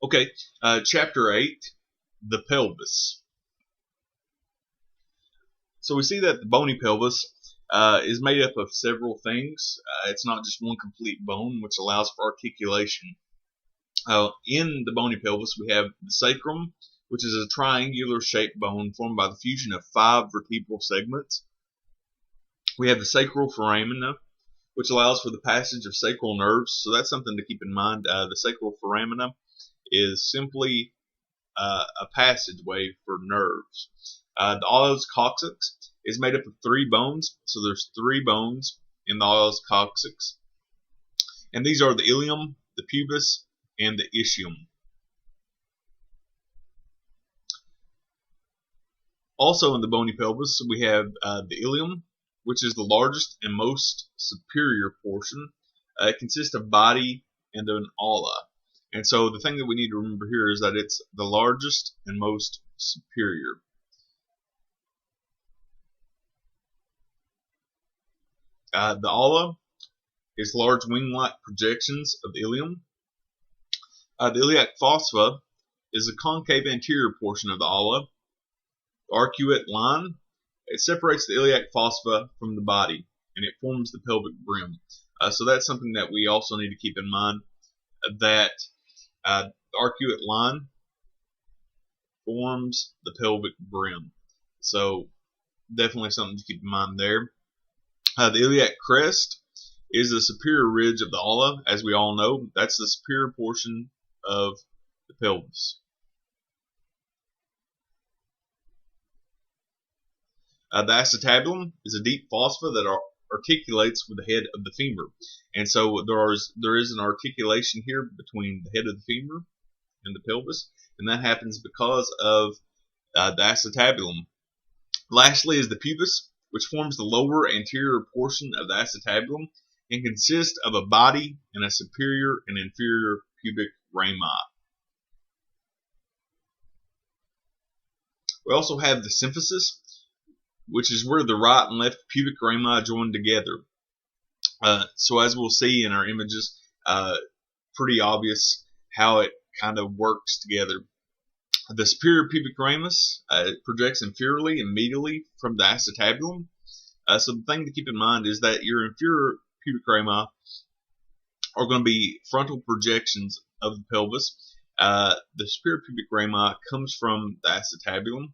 Okay, Chapter 8, the pelvis. So we see that the bony pelvis is made up of several things. It's not just one complete bone, which allows for articulation. In the bony pelvis, we have the sacrum, which is a triangular shaped bone formed by the fusion of 5 vertebral segments. We have the sacral foramina, which allows for the passage of sacral nerves. So that's something to keep in mind. The sacral foramina is simply a passageway for nerves. The os coccyx is made up of 3 bones. So there's 3 bones in the os coccyx. And these are the ilium, the pubis, and the ischium. Also in the bony pelvis, we have the ilium, which is the largest and most superior portion. It consists of body and an ala. And so the thing that we need to remember here is that it's the largest and most superior. The ala is large wing-like projections of the ilium. The iliac fossa is the concave anterior portion of the ala. The arcuate line, it separates the iliac fossa from the body, and it forms the pelvic brim. So that's something that we also need to keep in mind, that the arcuate line forms the pelvic brim. So definitely something to keep in mind there. The iliac crest is the superior ridge of the ala. As we all know, that's the superior portion of the pelvis. The acetabulum is a deep fossa that articulates with the head of the femur. And so there is an articulation here between the head of the femur and the pelvis, and that happens because of the acetabulum. Lastly is the pubis, which forms the lower anterior portion of the acetabulum and consists of a body and a superior and inferior pubic rami. We also have the symphysis, which is where the right and left pubic rami join together. So as we'll see in our images, pretty obvious how it kind of works together. The superior pubic ramus projects inferiorly and medially from the acetabulum. So the thing to keep in mind is that your inferior pubic rami are going to be frontal projections of the pelvis. The superior pubic rami comes from the acetabulum.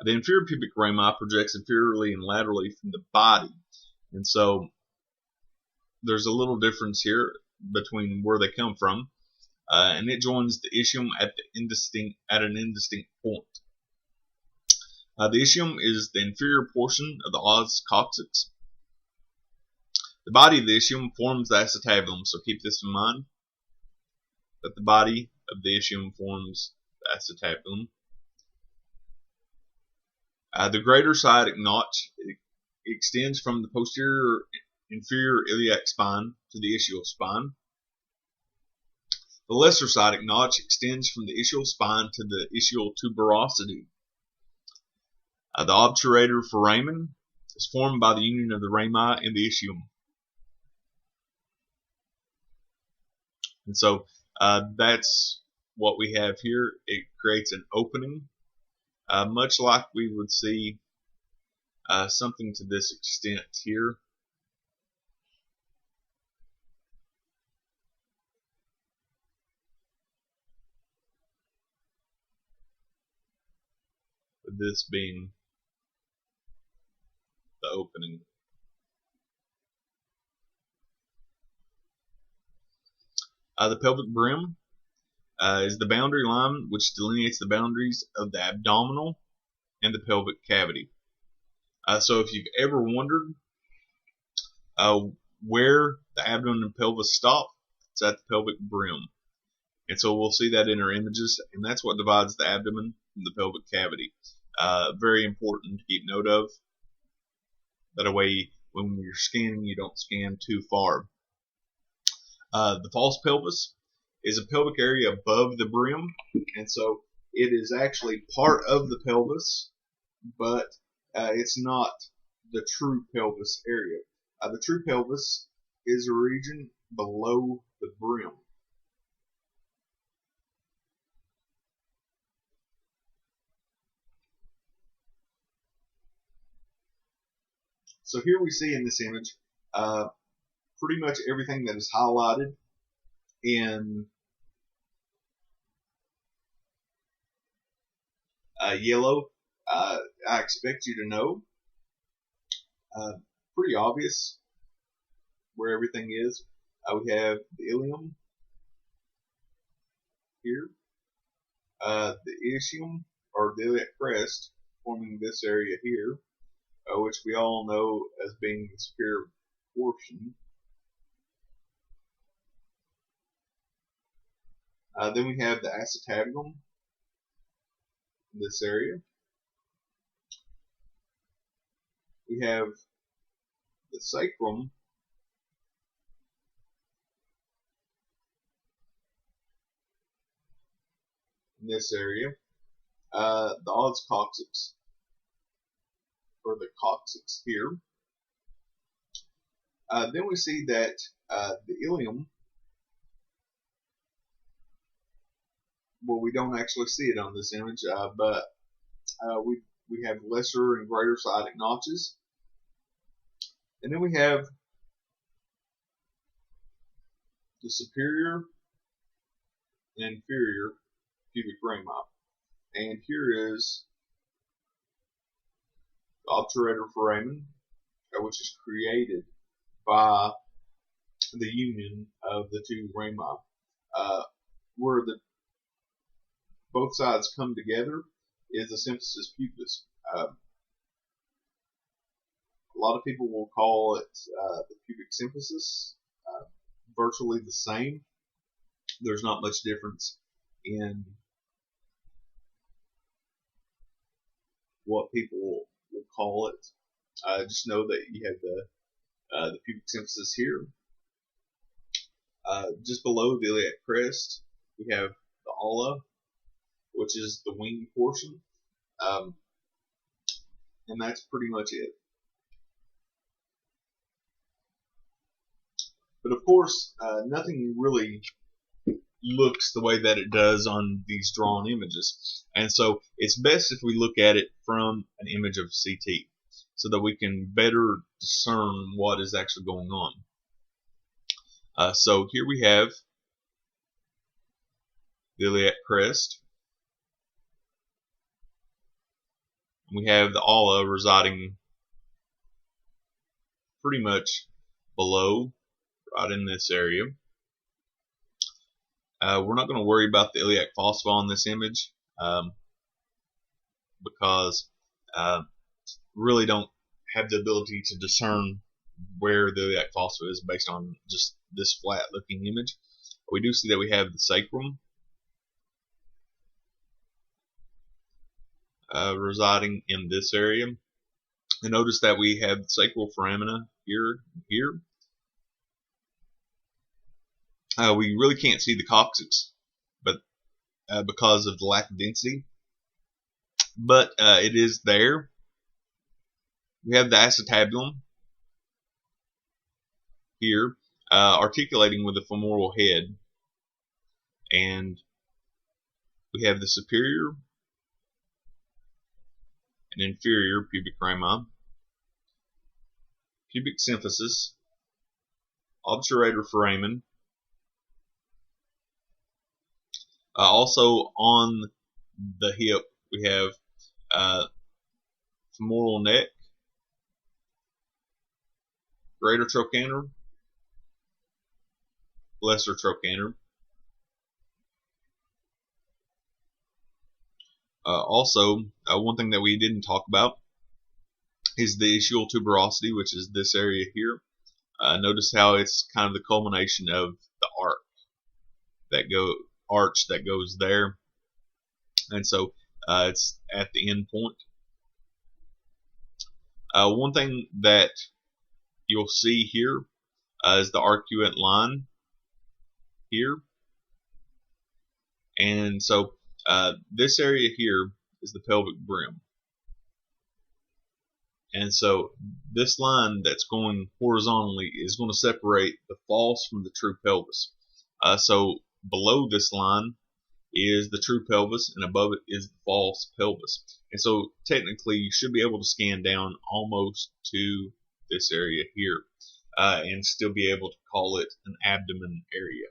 The inferior pubic rami projects inferiorly and laterally from the body. And so there's a little difference here between where they come from. And it joins the ischium at an indistinct point. The ischium is the inferior portion of the os coccyx. The body of the ischium forms the acetabulum, so keep this in mind, that the body of the ischium forms the acetabulum. The greater sciatic notch extends from the posterior inferior iliac spine to the ischial spine. The lesser sciatic notch extends from the ischial spine to the ischial tuberosity. The obturator foramen is formed by the union of the rami and the ischium. And so that's what we have here. It creates an opening, much like we would see something to this extent here. With this being the opening. The pelvic brim is the boundary line which delineates the boundaries of the abdominal and the pelvic cavity. So if you've ever wondered where the abdomen and pelvis stop, it's at the pelvic brim. And so we'll see that in our images, and that's what divides the abdomen from the pelvic cavity. Very important to keep note of. That way, when you're scanning, you don't scan too far. The false pelvis is a pelvic area above the brim, and so it is actually part of the pelvis, but it's not the true pelvis area. The true pelvis is a region below the brim. So here we see in this image pretty much everything that is highlighted in yellow. I expect you to know. Pretty obvious where everything is. We have the ilium here, the ischium or the iliac crest forming this area here, which we all know as being the superior portion. Then we have the acetabulum in this area. We have the sacrum in this area, the os coccyx, or the coccyx here. Then we see that the ilium, well, we don't actually see it on this image, but we have lesser and greater sciatic notches. And then we have the superior and inferior pubic rami. And here is the obturator foramen, which is created by the union of the two rami. Where both sides come together is the symphysis pubis. A lot of people will call it the pubic symphysis. Virtually the same. There's not much difference in what people will call it. Just know that you have the pubic symphysis here. Just below the iliac crest, we have the ala, which is the wing portion, and that's pretty much it. But of course, nothing really looks the way that it does on these drawn images, and so it's best if we look at it from an image of CT, so that we can better discern what is actually going on. So here we have the iliac crest. We have the ala residing pretty much below, right in this area. We're not going to worry about the iliac fossa in this image because really don't have the ability to discern where the iliac fossa is based on just this flat looking image. We do see that we have the sacrum residing in this area, and notice that we have the sacral foramina here. We really can't see the coccyx, but because of the lack of density, but it is there. We have the acetabulum here, articulating with the femoral head, and we have the superior and inferior pubic rami, pubic symphysis, obturator foramen. Also on the hip we have femoral neck, greater trochanter, lesser trochanter. Also, one thing that we didn't talk about is the ischial tuberosity, which is this area here. Notice how it's kind of the culmination of the arch that goes there, and so it's at the end point. One thing that you'll see here is the arcuate line here, and so this area here is the pelvic brim, and so this line that's going horizontally is going to separate the false from the true pelvis. So below this line is the true pelvis, and above it is the false pelvis. And so technically you should be able to scan down almost to this area here and still be able to call it an abdomen area.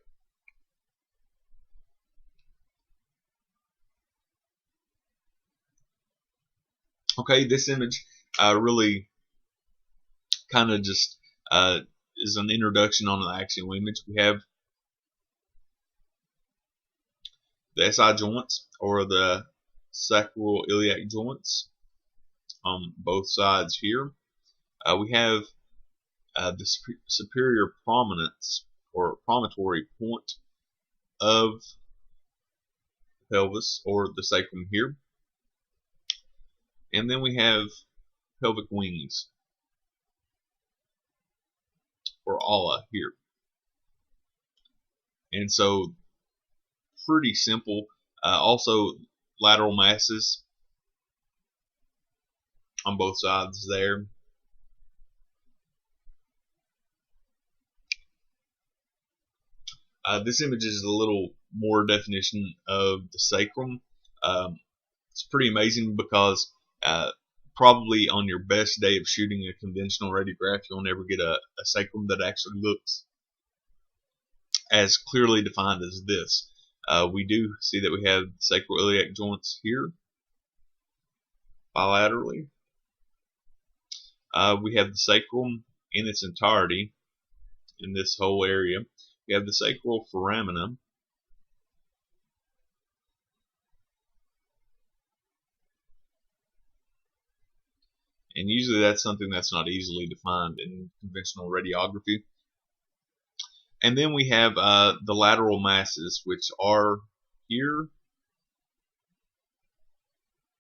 Okay, this image really kind of just is an introduction on the actual image. We have the SI joints, or the sacroiliac joints, on both sides here. We have the superior prominence or promontory point of the pelvis, or the sacrum here. And then we have pelvic wings, or ala here. And so pretty simple. Also lateral masses on both sides there. This image is a little more definition of the sacrum. It's pretty amazing because probably on your best day of shooting a conventional radiograph, you'll never get a sacrum that actually looks as clearly defined as this. We do see that we have sacroiliac joints here bilaterally. We have the sacrum in its entirety in this whole area. We have the sacral foramen, and usually that's something that's not easily defined in conventional radiography. And then we have the lateral masses, which are here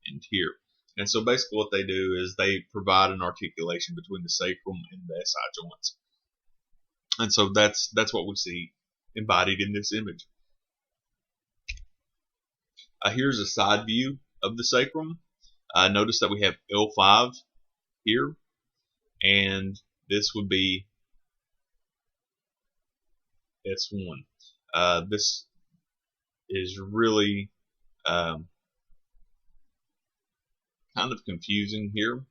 and here. And so basically what they do is they provide an articulation between the sacrum and the SI joints. And so that's what we see embodied in this image. Here's a side view of the sacrum. Notice that we have L5 here, and this would be S1. This is really kind of confusing here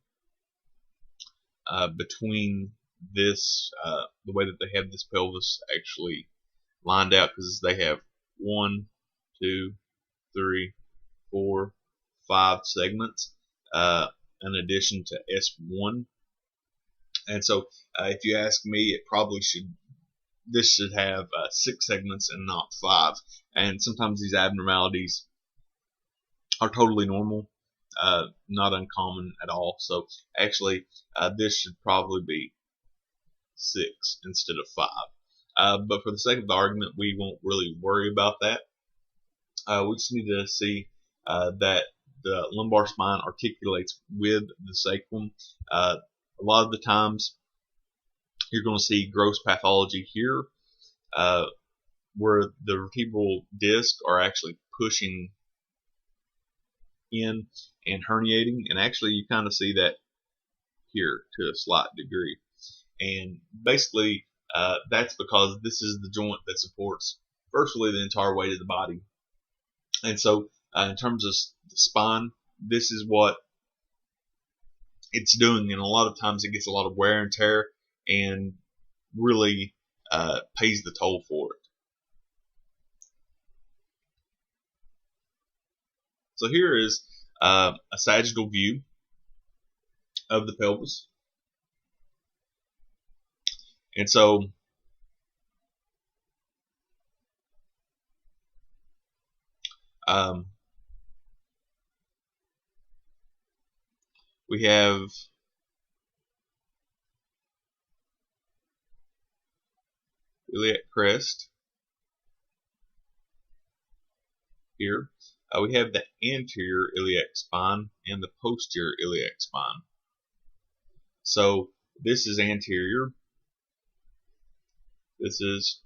between this, the way that they have this pelvis actually lined out, because they have 1, 2, 3, 4, 5 segments in addition to S1. And so if you ask me, it probably this should have 6 segments and not 5. And sometimes these abnormalities are totally normal, not uncommon at all. So actually this should probably be 6 instead of 5. But for the sake of the argument, we won't really worry about that. We just need to see that the lumbar spine articulates with the sacrum. A lot of the times you're going to see gross pathology here where the vertebral disc are actually pushing in and herniating, and actually you kind of see that here to a slight degree. And basically that's because this is the joint that supports virtually the entire weight of the body. And so in terms of the spine, this is what it's doing, and a lot of times it gets a lot of wear and tear and really pays the toll for it. So here is a sagittal view of the pelvis. And so we have iliac crest here. We have the anterior iliac spine and the posterior iliac spine. So this is anterior, this is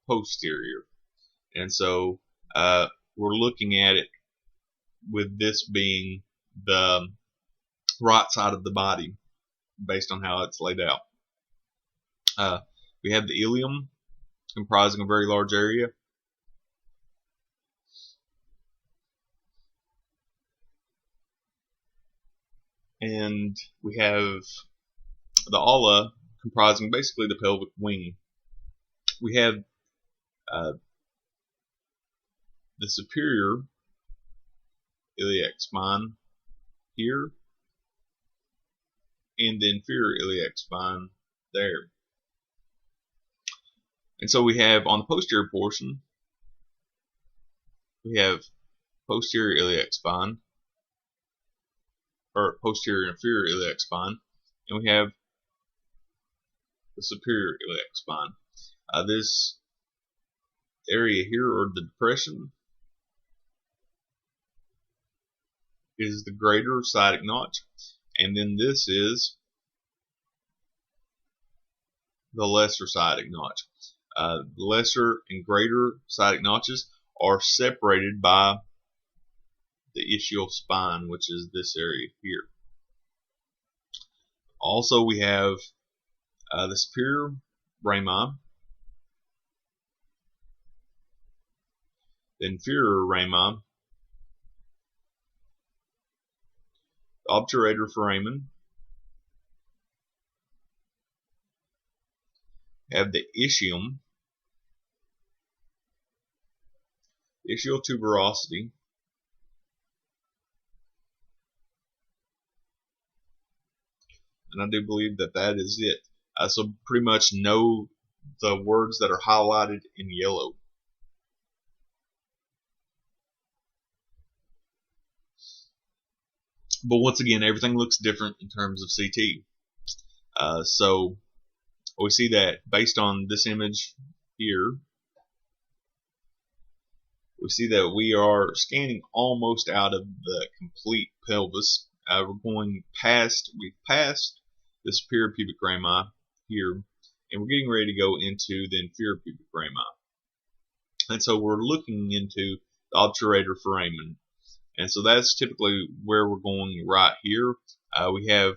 posterior, and so we're looking at it with this being the right side of the body based on how it's laid out. We have the ilium, comprising a very large area. And we have the ala, comprising basically the pelvic wing. We have the superior iliac spine here, and the inferior iliac spine there. And so we have on the posterior portion, we have posterior iliac spine, or posterior inferior iliac spine, and we have the superior iliac spine. This area here, or the depression, is the greater sciatic notch, and then this is the lesser sciatic notch. Lesser and greater sciatic notches are separated by the ischial spine, which is this area here. Also, we have the superior rami, the inferior rami, the obturator foramen, have the ischium, ischial tuberosity, and I do believe that that is it. So pretty much know the words that are highlighted in yellow. But once again, everything looks different in terms of CT. So we see that based on this image here, we see that we are scanning almost out of the complete pelvis. We're going past, we've passed the superior pubic rami here, and we're getting ready to go into the inferior pubic rami. And so we're looking into the obturator foramen. And so that's typically where we're going right here. We have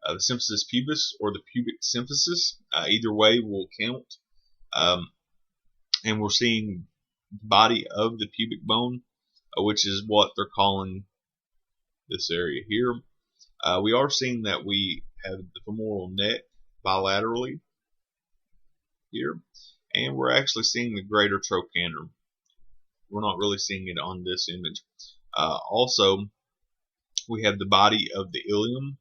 the symphysis pubis or the pubic symphysis. Either way will count. And we're seeing the body of the pubic bone, which is what they're calling this area here. We are seeing that we have the femoral neck bilaterally here, and we're actually seeing the greater trochanter. We're not really seeing it on this image. Also, we have the body of the ilium,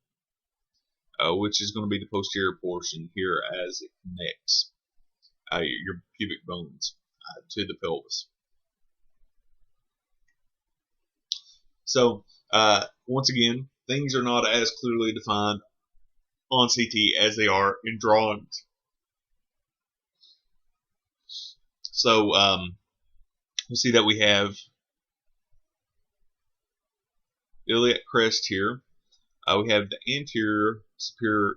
which is going to be the posterior portion here as it connects your pubic bones to the pelvis. So, once again, things are not as clearly defined on CT as they are in drawings. So, we see that we have the iliac crest here. We have the anterior superior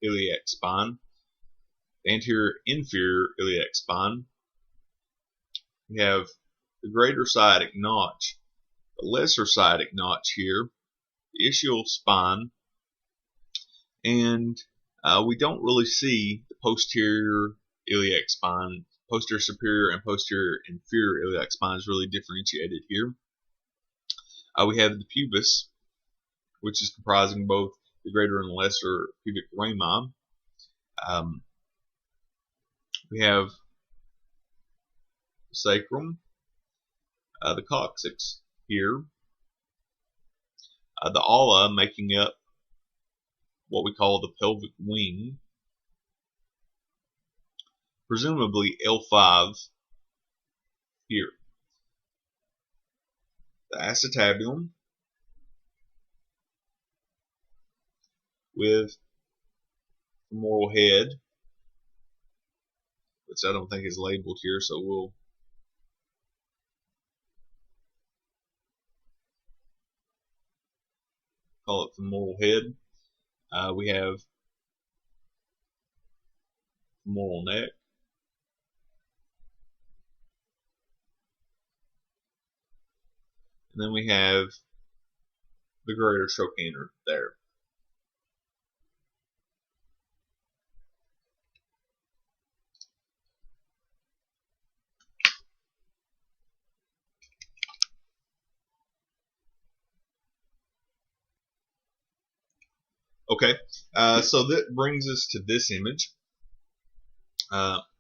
iliac spine, the anterior inferior iliac spine. We have the greater sciatic notch, the lesser sciatic notch here, the ischial spine, and we don't really see the posterior iliac spine. Posterior superior and posterior inferior iliac spine is really differentiated here. We have the pubis, which is comprising both the greater and lesser pubic rami. We have the sacrum, the coccyx here, the ala making up what we call the pelvic wing, presumably L5 here. The acetabulum with femoral head, which I don't think is labeled here, so we'll call it femoral head. We have femoral neck. And then we have the greater trochanter there. Okay, so that brings us to this image.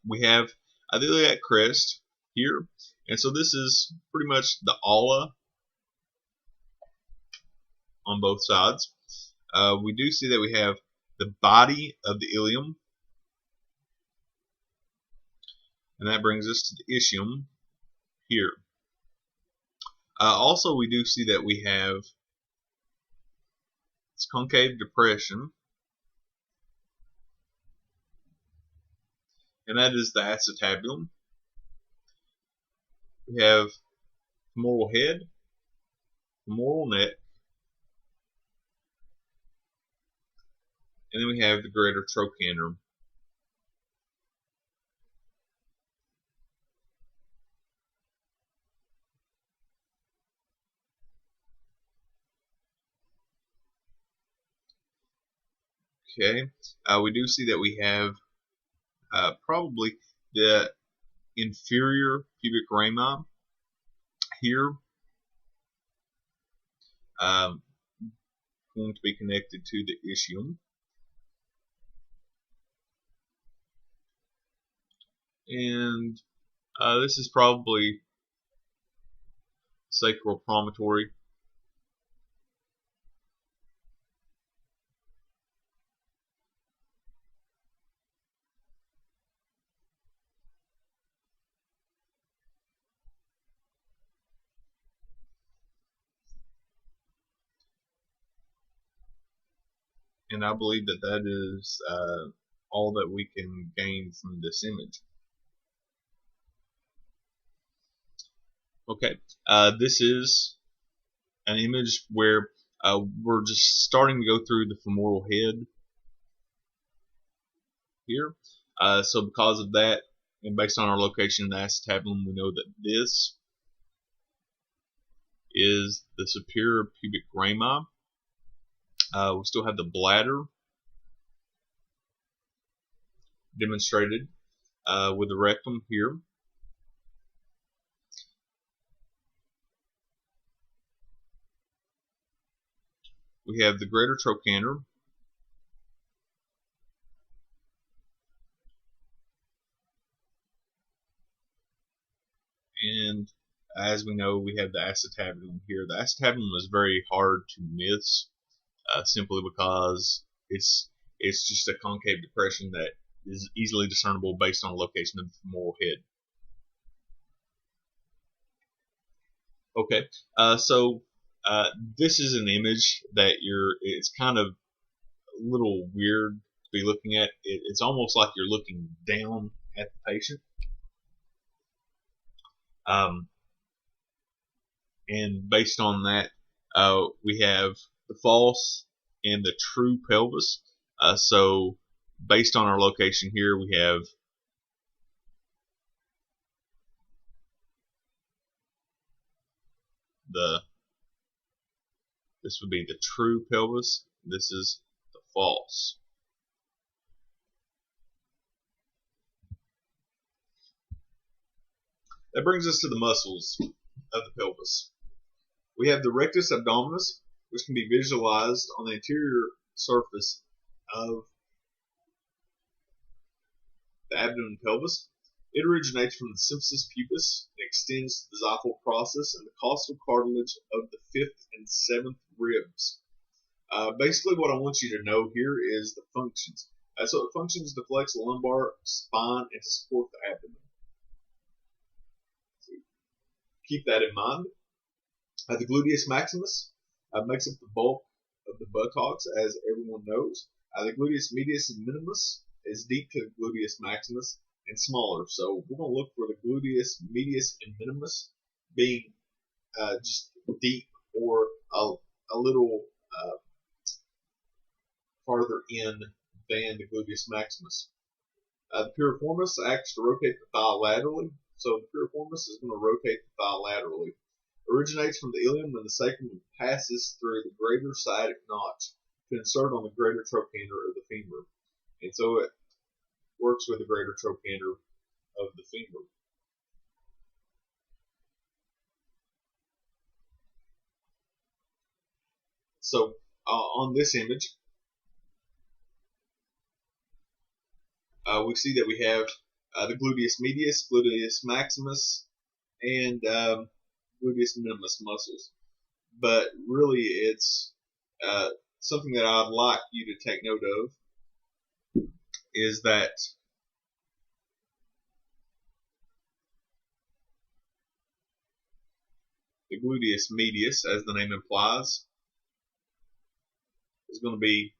We have the iliac crest here, and so this is pretty much the ala on both sides. We do see that we have the body of the ilium, and that brings us to the ischium here. Also, we do see that we have this concave depression, and that is the acetabulum. We have femoral head, femoral neck, and then we have the greater trochanter. Okay, we do see that we have probably the inferior pubic rami here, going to be connected to the ischium. And this is probably sacral promontory. And I believe that that is all that we can gain from this image. Okay, this is an image where we're just starting to go through the femoral head here. So because of that, and based on our location in the acetabulum, we know that this is the superior pubic rami. We still have the bladder demonstrated with the rectum here. We have the greater trochanter. And as we know, we have the acetabulum here. The acetabulum is very hard to miss, simply because it's just a concave depression that is easily discernible based on the location of the femoral head. Okay, so this is an image that it's kind of a little weird to be looking at. It's almost like you're looking down at the patient. And based on that, we have the false and the true pelvis. So based on our location here, we have this would be the true pelvis. This is the false. That brings us to the muscles of the pelvis. We have the rectus abdominis, which can be visualized on the anterior surface of the abdomen and pelvis. It originates from the symphysis pubis and extends to the xiphoid process and the costal cartilage of the 5th and 7th ribs. Basically, what I want you to know here is the functions. So it functions to flex the lumbar spine and to support the abdomen. So keep that in mind. The gluteus maximus makes up the bulk of the buttocks, as everyone knows. The gluteus medius and minimus is deep to the gluteus maximus and smaller. So we're going to look for the gluteus medius and minimus being just deep or a little farther in than the gluteus maximus. The piriformis acts to rotate the thigh laterally. So the piriformis is going to rotate the thigh laterally. Originates from the ilium and the sacrum and passes through the greater sciatic notch to insert on the greater trochanter of the femur. And so it works with the greater trochanter of the femur. So on this image, we see that we have the gluteus medius, gluteus maximus, and gluteus minimus muscles. But really, it's something that I'd like you to take note of is that the gluteus medius, as the name implies, is going to be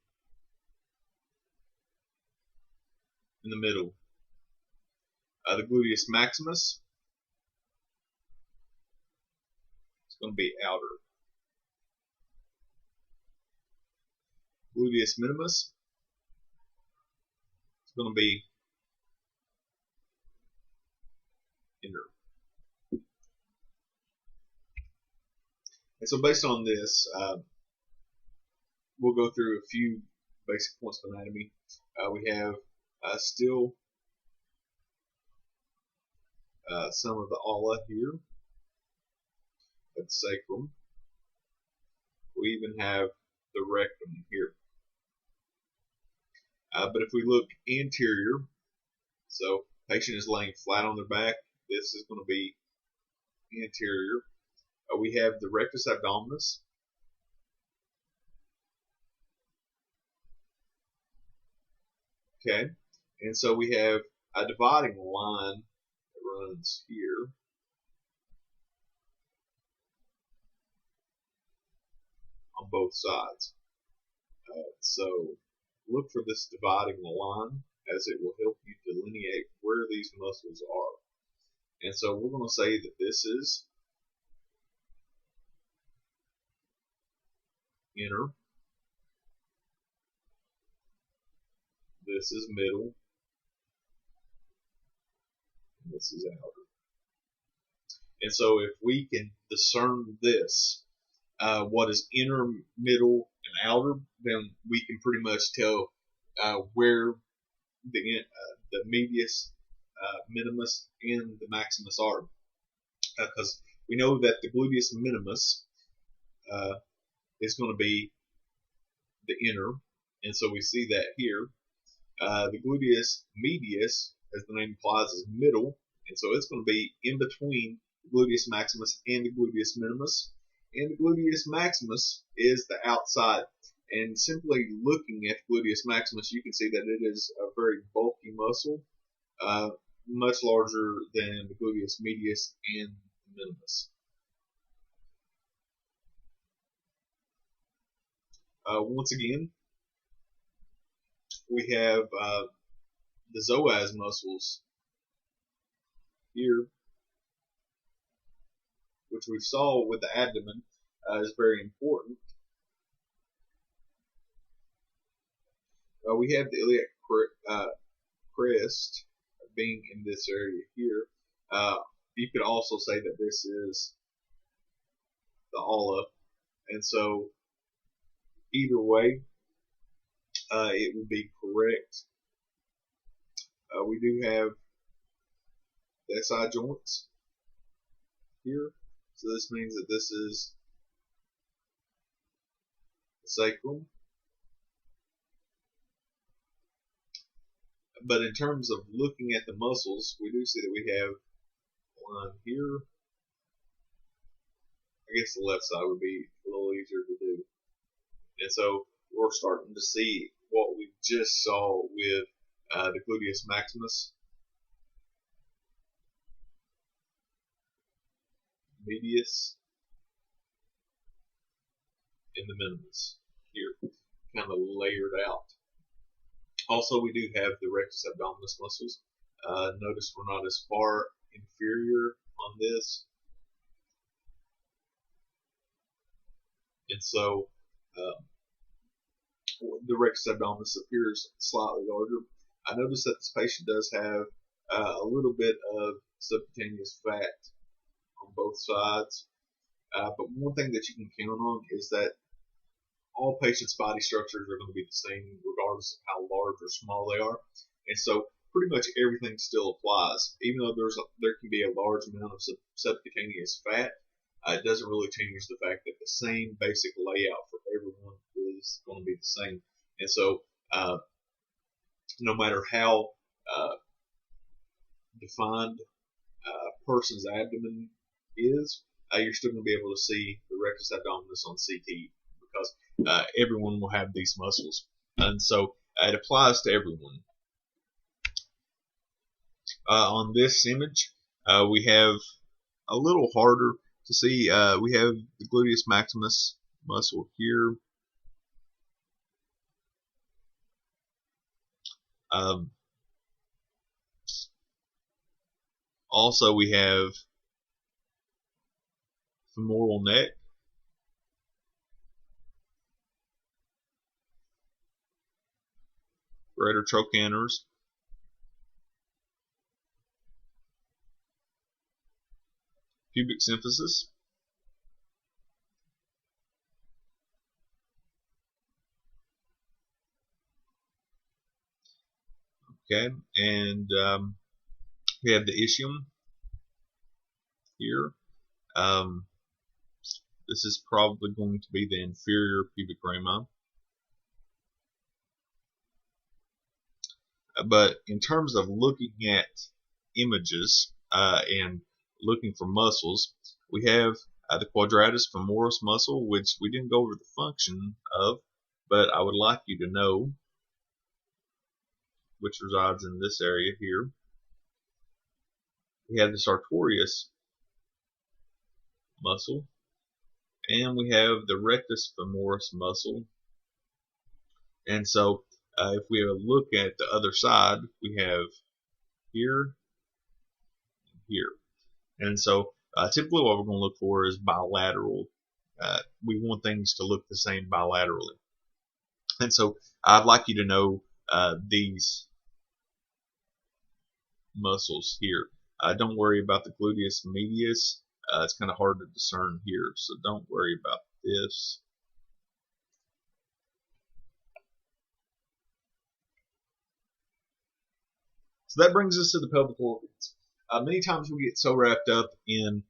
in the middle. The gluteus maximus is going to be outer. Gluteus minimus is going to be inner. And so based on this, we'll go through a few basic points of anatomy. We have still some of the ala here at the sacrum. We even have the rectum here. But if we look anterior, so patient is laying flat on their back, this is going to be anterior. We have the rectus abdominis. Okay, and so we have a dividing line that runs here. On both sides. So look for this dividing line, as it will help you delineate where these muscles are. And so we're going to say that this is inner, this is middle, and this is outer. And so if we can discern this, what is inner, middle, and outer, then we can pretty much tell where the medius, minimus, and the maximus are. Because we know that the gluteus minimus is going to be the inner, and so we see that here. The gluteus medius, as the name implies, is middle, and so it's going to be in between the gluteus maximus and the gluteus minimus. And the gluteus maximus is the outside. And simply looking at gluteus maximus, you can see that it is a very bulky muscle, much larger than the gluteus medius and the minimus. Once again, we have the psoas muscles here, which we saw with the abdomen, is very important. We have the iliac crest being in this area here. You could also say that this is the ala, and so either way, it would be correct. We do have the SI joints here, so this means that this is the sacrum. But in terms of looking at the muscles, we do see that we have one here. I guess the left side would be a little easier to do. And so we're starting to see what we just saw with the gluteus maximus, medius, and the minimus here, kind of layered out. Also, we do have the rectus abdominis muscles. Notice we're not as far inferior on this. And so the rectus abdominis appears slightly larger. I notice that this patient does have a little bit of subcutaneous fat on both sides. But one thing that you can count on is that all patients' body structures are going to be the same regardless of how large or small they are. And so pretty much everything still applies. Even though there can be a large amount of subcutaneous fat, it doesn't really change the fact that the same basic layout for everyone is going to be the same. And so no matter how defined person's abdomen is, you're still going to be able to see the rectus abdominis on CT, because everyone will have these muscles, and so it applies to everyone. On this image, we have a little harder to see. We have the gluteus maximus muscle here. Also, we have femoral neck, greater trochanters, pubic symphysis, okay, and we have the ischium here. This is probably going to be the inferior pubic rami. But in terms of looking at images and looking for muscles, we have the quadratus femoris muscle, which we didn't go over the function of, but I would like you to know, which resides in this area here. We have the sartorius muscle, and we have the rectus femoris muscle. And so if we look at the other side, we have here and here. And so typically what we're going to look for is bilateral. We want things to look the same bilaterally. And so I'd like you to know these muscles here. Don't worry about the gluteus medius. It's kind of hard to discern here, so don't worry about this. So that brings us to the pelvic organs. Many times we get so wrapped up in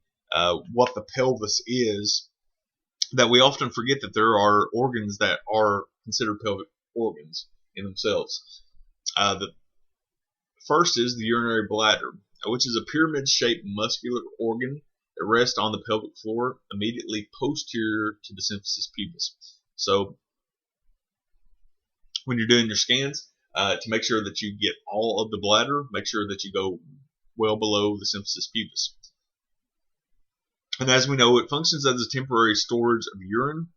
what the pelvis is that we often forget that there are organs that are considered pelvic organs in themselves. The first is the urinary bladder, which is a pyramid-shaped muscular organ that rests on the pelvic floor immediately posterior to the symphysis pubis. So when you're doing your scans, to make sure that you get all of the bladder, make sure that you go well below the symphysis pubis. And as we know, it functions as a temporary storage of urine.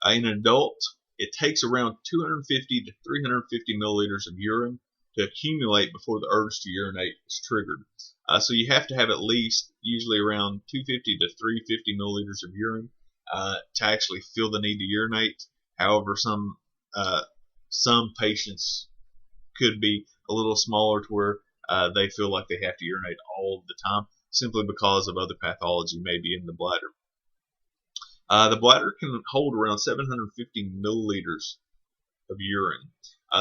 In an adult, it takes around 250 to 350 milliliters of urine to accumulate before the urge to urinate is triggered. So you have to have at least, usually around 250 to 350 milliliters of urine to actually feel the need to urinate. However, some patients could be a little smaller to where they feel like they have to urinate all the time, simply because of other pathology maybe in the bladder. The bladder can hold around 750 milliliters of urine.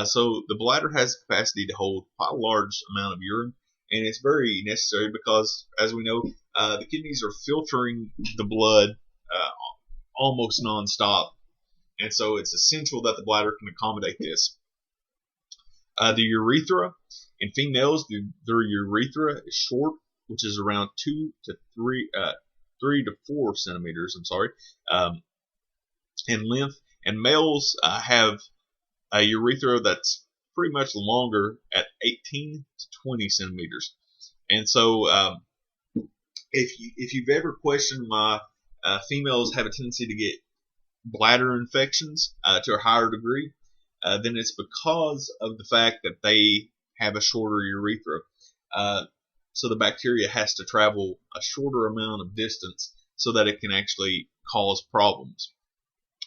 So the bladder has the capacity to hold quite a large amount of urine, and it's very necessary because, as we know, the kidneys are filtering the blood almost non-stop, and so it's essential that the bladder can accommodate this. The urethra, in females, their urethra is short, which is around 3 to 4 centimeters, in length, and males have a urethra that's pretty much longer at 18 to 20 centimeters. And so if you've ever questioned why females have a tendency to get bladder infections to a higher degree, then it's because of the fact that they have a shorter urethra. So the bacteria has to travel a shorter amount of distance so that it can actually cause problems.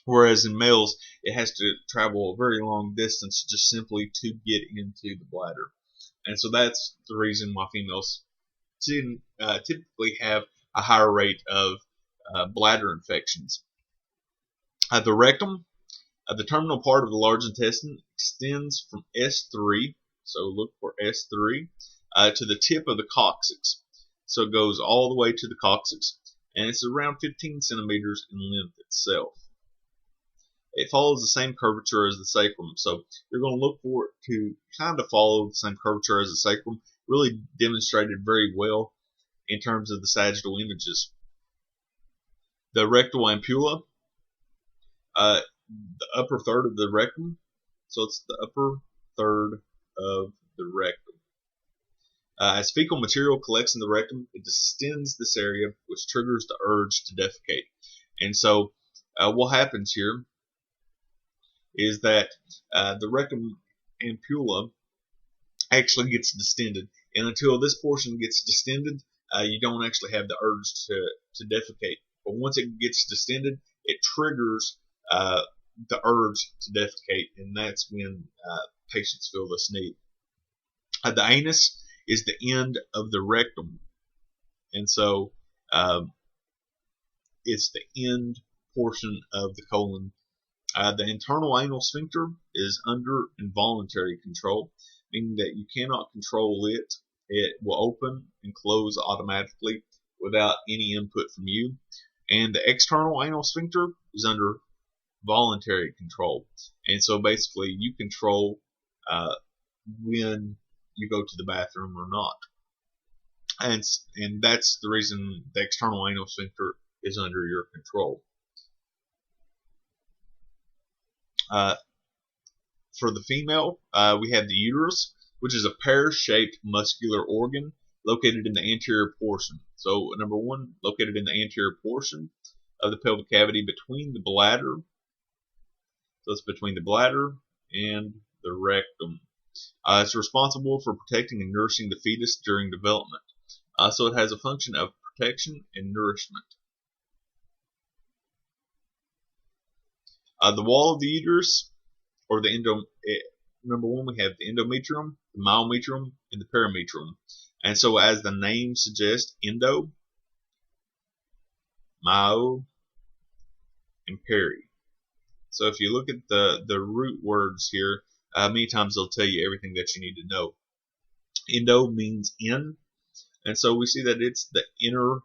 Whereas in males, it has to travel a very long distance just simply to get into the bladder. And so that's the reason why females typically have a higher rate of bladder infections. The rectum, the terminal part of the large intestine, extends from S3, so look for S3, to the tip of the coccyx. So it goes all the way to the coccyx, and it's around 15 centimeters in length itself. it follows the same curvature as the sacrum. So you're going to look for it to kind of follow the same curvature as the sacrum, really demonstrated very well in terms of the sagittal images. The rectal ampulla, the upper third of the rectum, so it's the upper third of the rectum. As fecal material collects in the rectum, it distends this area, which triggers the urge to defecate. And so what happens here is that the rectum ampulla actually gets distended. And until this portion gets distended, you don't actually have the urge to defecate. But once it gets distended, it triggers the urge to defecate, and that's when patients feel this need. The anus is the end of the rectum, and so it's the end portion of the colon. The internal anal sphincter is under involuntary control, meaning that you cannot control it. It will open and close automatically without any input from you. And the external anal sphincter is under voluntary control. And so basically you control when you go to the bathroom or not. And that's the reason the external anal sphincter is under your control. For the female, we have the uterus, which is a pear-shaped muscular organ located in the anterior portion. So number one, located in the anterior portion of the pelvic cavity between the bladder. So it's between the bladder and the rectum. It's responsible for protecting and nourishing the fetus during development. So it has a function of protection and nourishment. The wall of the uterus, or the number one, we have the endometrium, the myometrium, and the perimetrium. And so as the name suggests, endo, myo, and peri. So if you look at the root words here, many times they'll tell you everything that you need to know. Endo means in, and so we see that it's the inner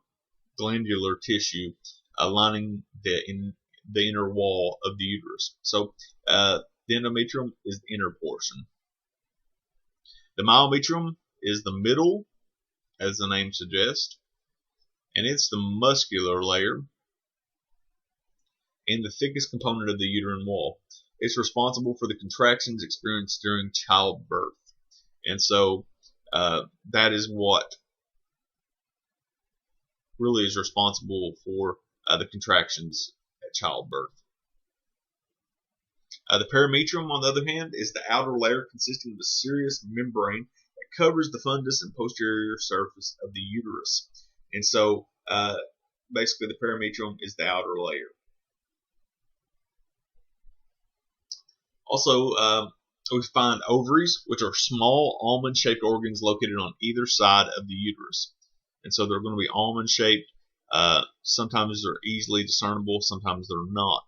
glandular tissue lining the inner wall of the uterus. So the endometrium is the inner portion. The myometrium is the middle, as the name suggests, and it's the muscular layer and the thickest component of the uterine wall. It's responsible for the contractions experienced during childbirth. And so that is what really is responsible for the contractions at childbirth. The perimetrium, on the other hand, is the outer layer consisting of a serous membrane that covers the fundus and posterior surface of the uterus. And so basically the perimetrium is the outer layer. Also, we find ovaries, which are small almond-shaped organs located on either side of the uterus. And so they're going to be almond-shaped. Sometimes they're easily discernible, sometimes they're not.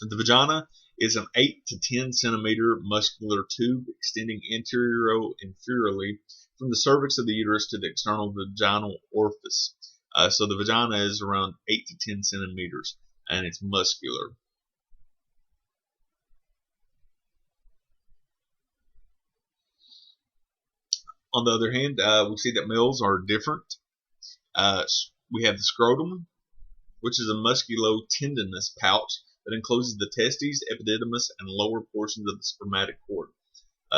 The vagina is an 8 to 10 centimeter muscular tube extending anterior-inferiorly from the cervix of the uterus to the external vaginal orifice. So the vagina is around 8 to 10 centimeters, and it's muscular. On the other hand, we see that males are different. We have the scrotum, which is a musculo-tendinous pouch that encloses the testes, epididymis, and lower portions of the spermatic cord.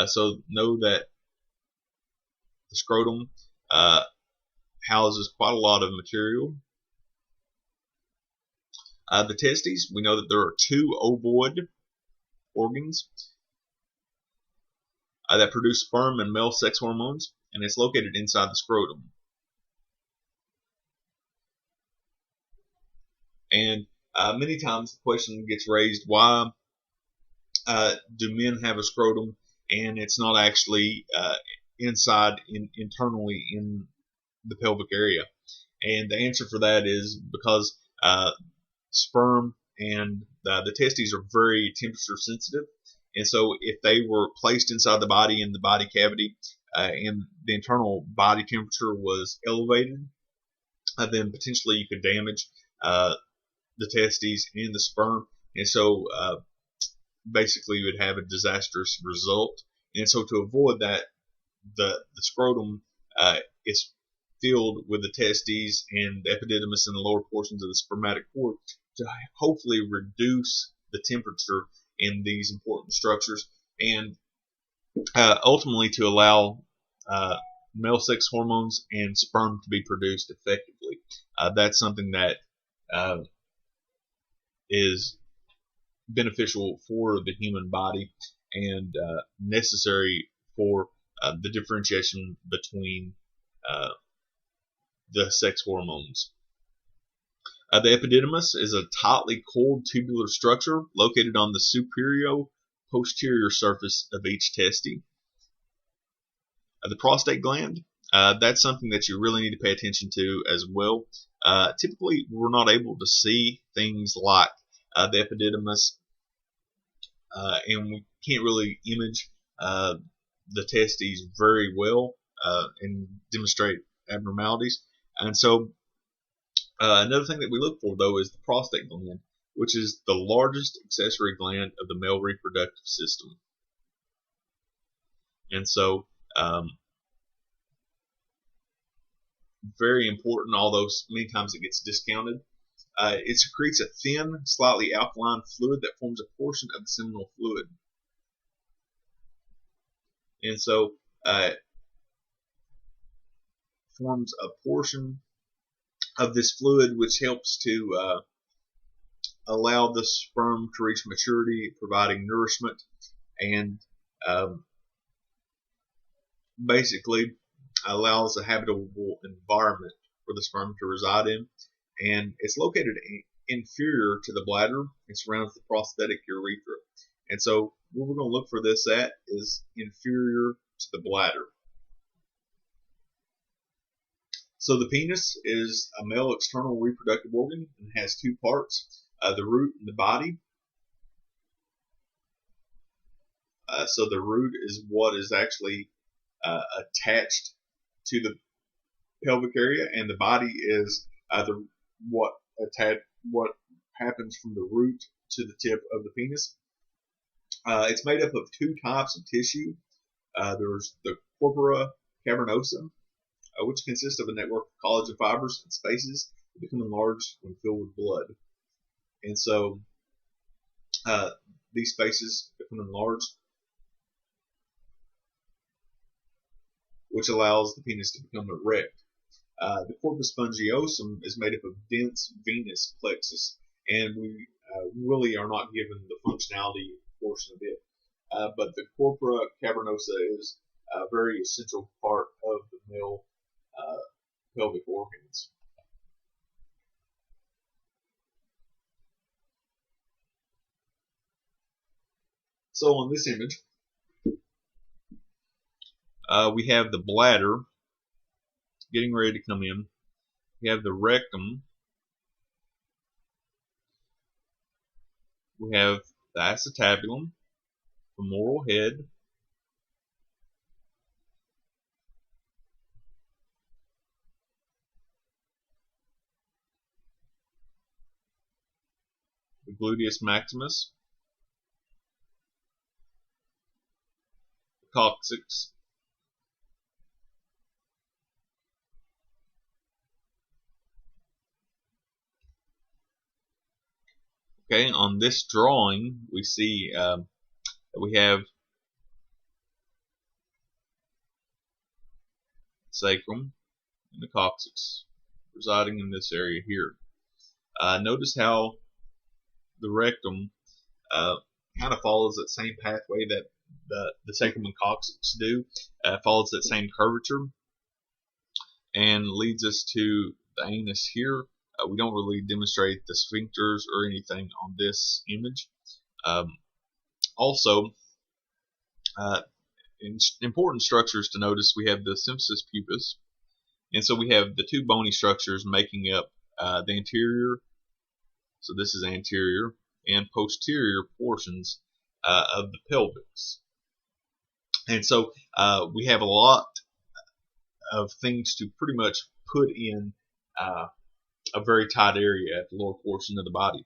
So know that the scrotum houses quite a lot of material. The testes, we know that there are two ovoid organs that produce sperm and male sex hormones, and it's located inside the scrotum. And many times the question gets raised, why do men have a scrotum and it's not actually internally in the pelvic area? And the answer for that is because sperm and the testes are very temperature sensitive. And so if they were placed inside the body in the body cavity and the internal body temperature was elevated, then potentially you could damage the testes and the sperm, and so basically you would have a disastrous result. And so to avoid that, the scrotum is filled with the testes and the epididymis and the lower portions of the spermatic cord to hopefully reduce the temperature in these important structures, and ultimately to allow male sex hormones and sperm to be produced effectively. That's something that is beneficial for the human body and necessary for the differentiation between the sex hormones. The epididymis is a tightly coiled tubular structure located on the superior-posterior surface of each testis. The prostate gland, that's something that you really need to pay attention to as well. Typically, we're not able to see things like the epididymis, and we can't really image the testes very well and demonstrate abnormalities. And so another thing that we look for, though, is the prostate gland, which is the largest accessory gland of the male reproductive system. And so very important, although many times it gets discounted. It secretes a thin, slightly alkaline fluid that forms a portion of the seminal fluid. And so forms a portion of this fluid which helps to allow the sperm to reach maturity, providing nourishment and basically allows a habitable environment for the sperm to reside in. And it's located inferior to the bladder and surrounds the prostatic urethra. And so what we're going to look for this at is inferior to the bladder. So the penis is a male external reproductive organ and has two parts, the root and the body. So the root is what is actually attached to the pelvic area, and the body is what happens from the root to the tip of the penis. It's made up of two types of tissue. There's the corpora cavernosa, which consists of a network of collagen fibers and spaces that become enlarged when filled with blood. And so these spaces become enlarged, which allows the penis to become erect. The corpus spongiosum is made up of dense venous plexus, and we really are not given the functionality portion of it. But the corpora cavernosa is a very essential part of the male pelvic organs. So on this image, we have the bladder getting ready to come in. We have the rectum. We have the acetabulum, femoral head, the gluteus maximus, the coccyx, okay, on this drawing we see that we have sacrum and the coccyx residing in this area here. Notice how the rectum kind of follows that same pathway that the sacrum and coccyx do, follows that same curvature and leads us to the anus here. We don't really demonstrate the sphincters or anything on this image. Also, important structures to notice, we have the symphysis pubis, and so we have the two bony structures making up the anterior, so this is anterior, and posterior portions of the pelvis. And so we have a lot of things to pretty much put in a very tight area at the lower portion of the body.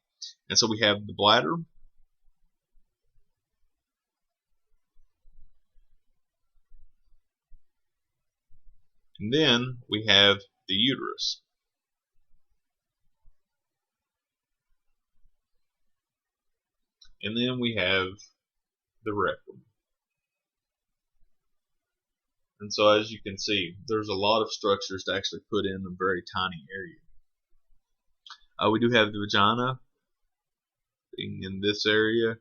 And so we have the bladder, and then we have the uterus. And then we have the rectum. And so as you can see, there's a lot of structures to actually put in a very tiny area. We do have the vagina being in this area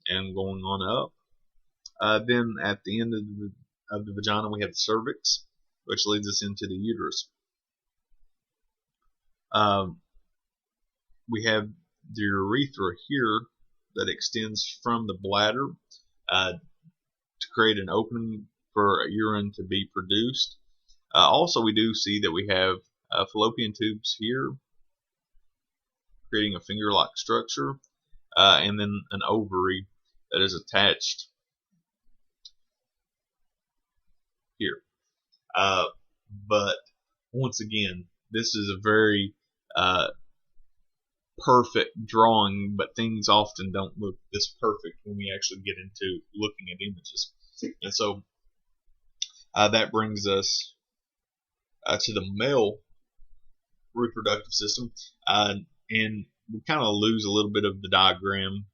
and going on up. Then at the end of the vagina we have the cervix, which leads us into the uterus. We have the urethra here that extends from the bladder to create an opening for urine to be produced. Also, we do see that we have fallopian tubes here, creating a finger-like structure, and then an ovary that is attached here. But once again, this is a very perfect drawing, but things often don't look this perfect when we actually get into looking at images. And so that brings us to the male reproductive system, and we kind of lose a little bit of the diagram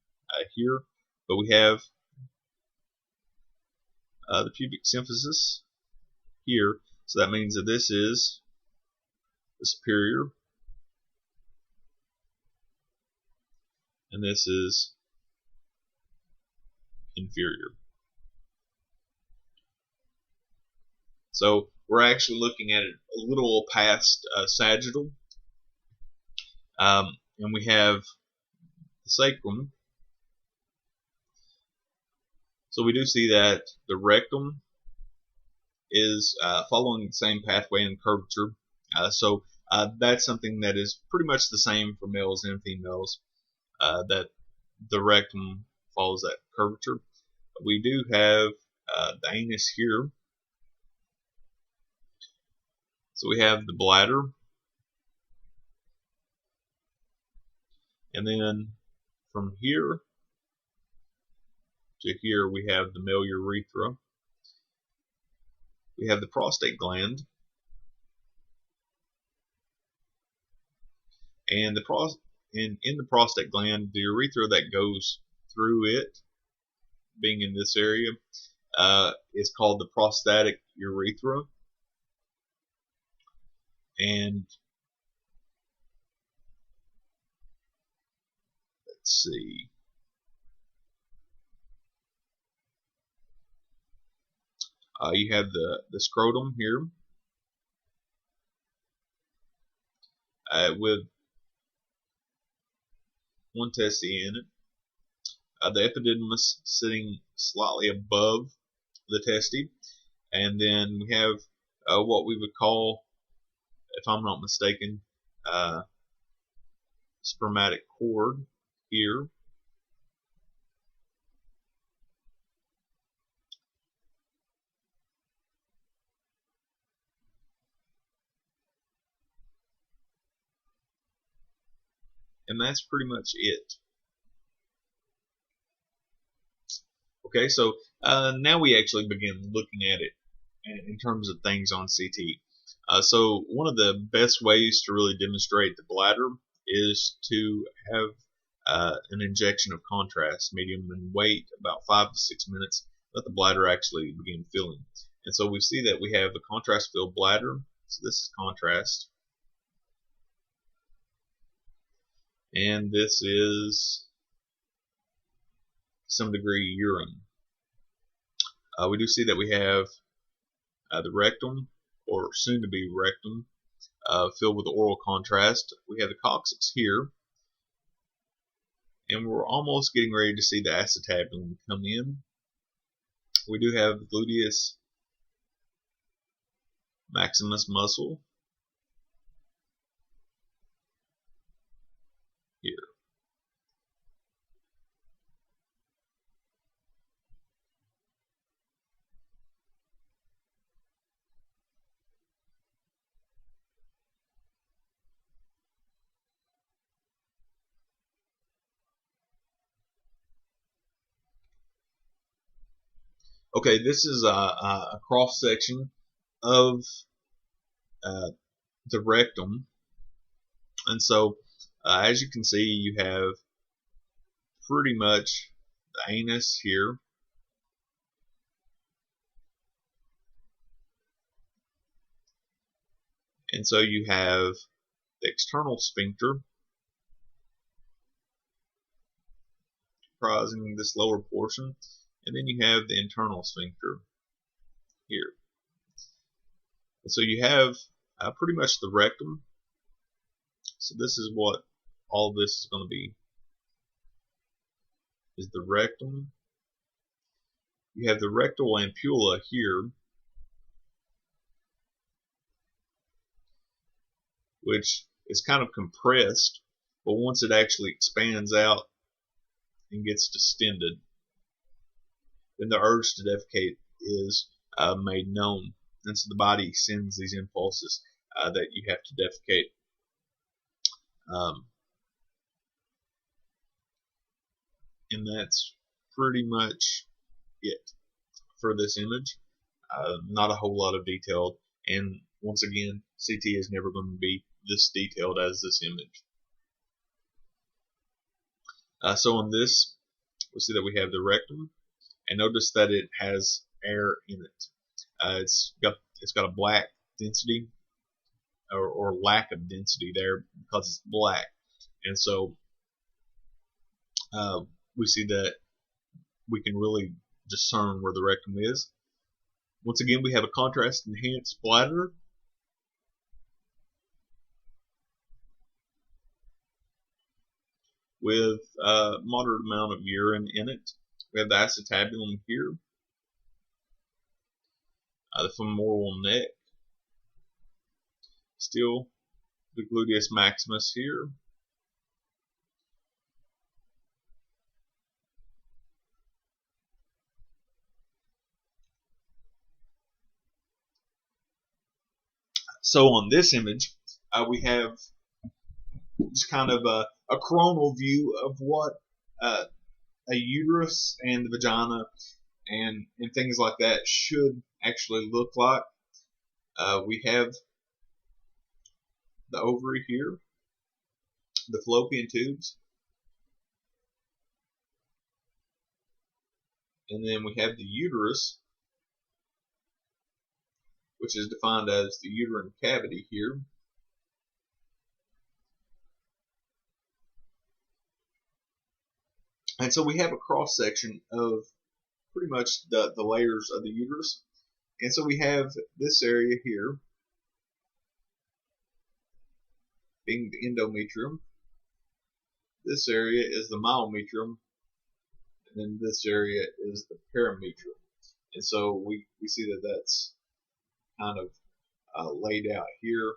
here, but we have the pubic symphysis here, so that means that this is the superior, and this is inferior. So we're actually looking at it a little past sagittal, and we have the sacrum. So we do see that the rectum is following the same pathway and curvature. So that's something that is pretty much the same for males and females, that the rectum follows that curvature. We do have the anus here. So we have the bladder, and then from here to here we have the male urethra. We have the prostate gland, and in the prostate gland, the urethra that goes through it, being in this area, is called the prostatic urethra. And let's see, you have the scrotum here, with one testy in it. The epididymis sitting slightly above the testy, and then we have what we would call, if I'm not mistaken, spermatic cord here. And that's pretty much it. Okay, so now we actually begin looking at it in terms of things on CT. So one of the best ways to really demonstrate the bladder is to have an injection of contrast medium and wait about 5 to 6 minutes, let the bladder actually begin filling. And so we see that we have the contrast filled bladder. So this is contrast, and this is to some degree urine. We do see that we have the rectum, or soon to be rectum, filled with oral contrast. We have the coccyx here, and we're almost getting ready to see the acetabulum come in. We do have the gluteus maximus muscle here. Okay, this is a cross section of the rectum, and so as you can see, you have pretty much the anus here, and so you have the external sphincter comprising this lower portion, and then you have the internal sphincter here. And so you have pretty much the rectum. So this is what all of this is going to be, is the rectum. You have the rectal ampulla here, which is kind of compressed, but once it actually expands out and gets distended, then the urge to defecate is made known, and so the body sends these impulses that you have to defecate. And that's pretty much it for this image. Not a whole lot of detail, and once again, CT is never going to be this detailed as this image. So on this, we see that we have the rectum, and notice that it has air in it. It's got a black density or lack of density there because it's black, and so we see that we can really discern where the rectum is. Once again, we have a contrast enhanced bladder, with a moderate amount of urine in it. We have the acetabulum here, the femoral neck, still the gluteus maximus here, so on this image, we have just kind of a coronal view of what a uterus and the vagina and things like that should actually look like. We have the ovary here, the fallopian tubes, and then we have the uterus, which is defined as the uterine cavity here. And so we have a cross section of pretty much the layers of the uterus. And so we have this area here being the endometrium. This area is the myometrium, and then this area is the perimetrium. And so we see that that's kind of laid out here.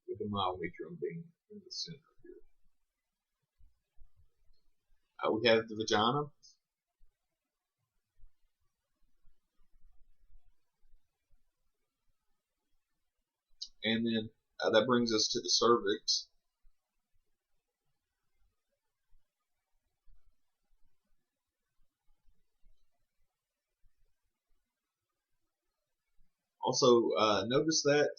With the myometrium being in the center here. We have the vagina. And then that brings us to the cervix. Also, notice that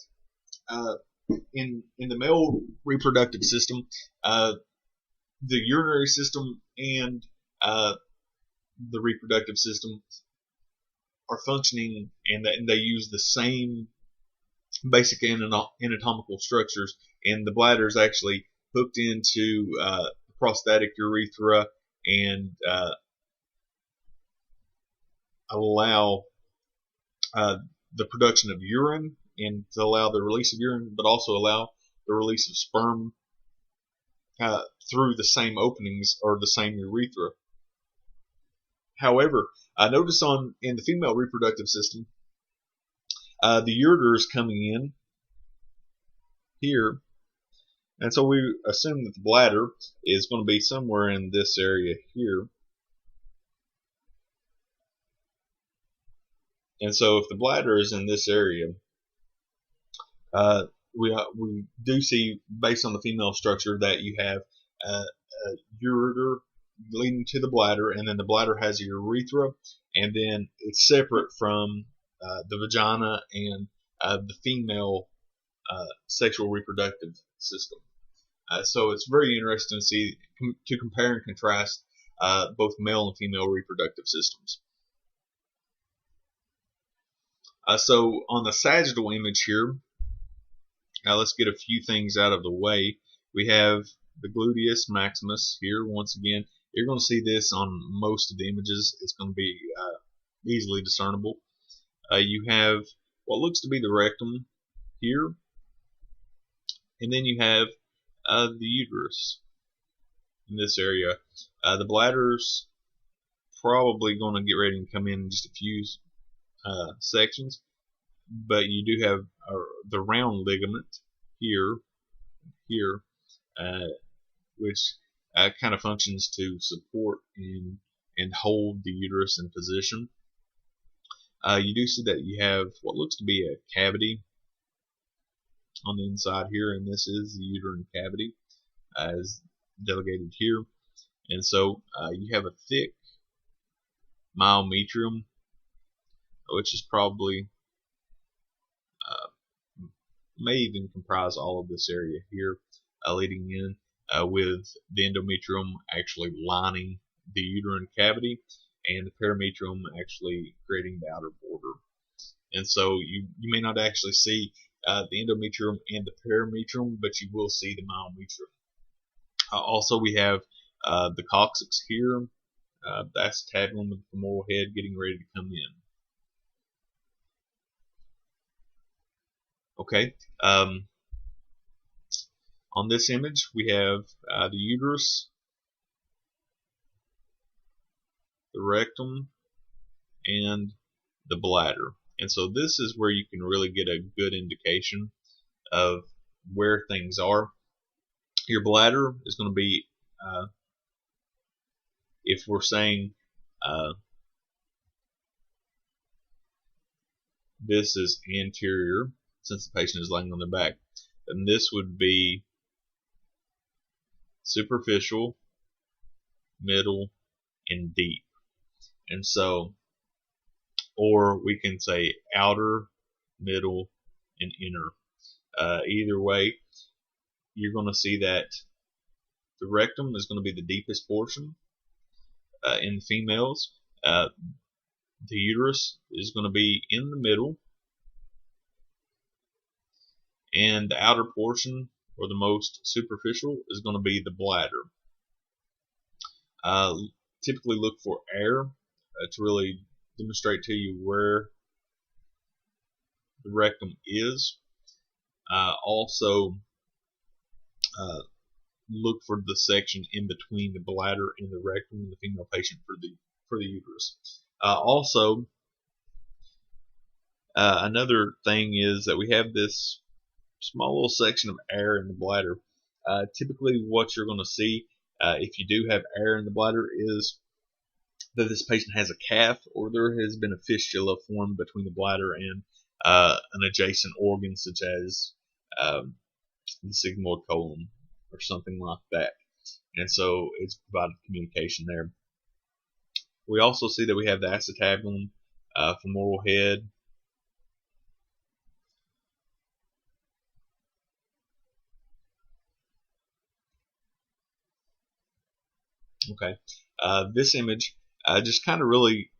in the male reproductive system, the urinary system and the reproductive system are functioning, and they use the same basic anatomical structures, and the bladder is actually hooked into prostatic urethra and allow the production of urine and to allow the release of urine, but also allow the release of sperm through the same openings or the same urethra. However, notice in the female reproductive system, the ureter is coming in here, and so we assume that the bladder is going to be somewhere in this area here. And so if the bladder is in this area, we do see, based on the female structure, that you have ureter leading to the bladder, and then the bladder has a urethra, and then it's separate from the vagina and the female sexual reproductive system. So it's very interesting to see, to compare and contrast both male and female reproductive systems. So on the sagittal image here, let's get a few things out of the way. We have the gluteus maximus here. Once again, you're going to see this on most of the images. It's going to be easily discernible. You have what looks to be the rectum here, and then you have the uterus in this area. The bladder's probably going to get ready to come in just a few sections, but you do have the round ligament here, which kind of functions to support and hold the uterus in position. You do see that you have what looks to be a cavity on the inside here, and this is the uterine cavity as delegated here. And so you have a thick myometrium, which is probably may even comprise all of this area here, leading in with the endometrium actually lining the uterine cavity, and the perimetrium actually creating the outer border. And so you may not actually see the endometrium and the perimetrium, but you will see the myometrium. Also, we have the coccyx here, the acetabulum of the femoral head getting ready to come in. Okay, on this image we have the uterus, the rectum, and the bladder. And so this is where you can really get a good indication of where things are. Your bladder is going to be, if we're saying this is anterior, since the patient is laying on their back, then this would be superficial, middle, and deep. And so, or we can say outer, middle, and inner. Either way, you're going to see that the rectum is going to be the deepest portion in females. The uterus is going to be in the middle, and the outer portion, or the most superficial, is going to be the bladder. Typically look for air to really demonstrate to you where the rectum is. Also look for the section in between the bladder and the rectum in the female patient for the uterus. Also, another thing is that we have this small little section of air in the bladder. Typically what you're going to see if you do have air in the bladder is that this patient has a calf, or there has been a fistula formed between the bladder and an adjacent organ, such as the sigmoid colon or something like that. And so it's provided communication there. We also see that we have the acetabulum, femoral head, okay. This image just kind of really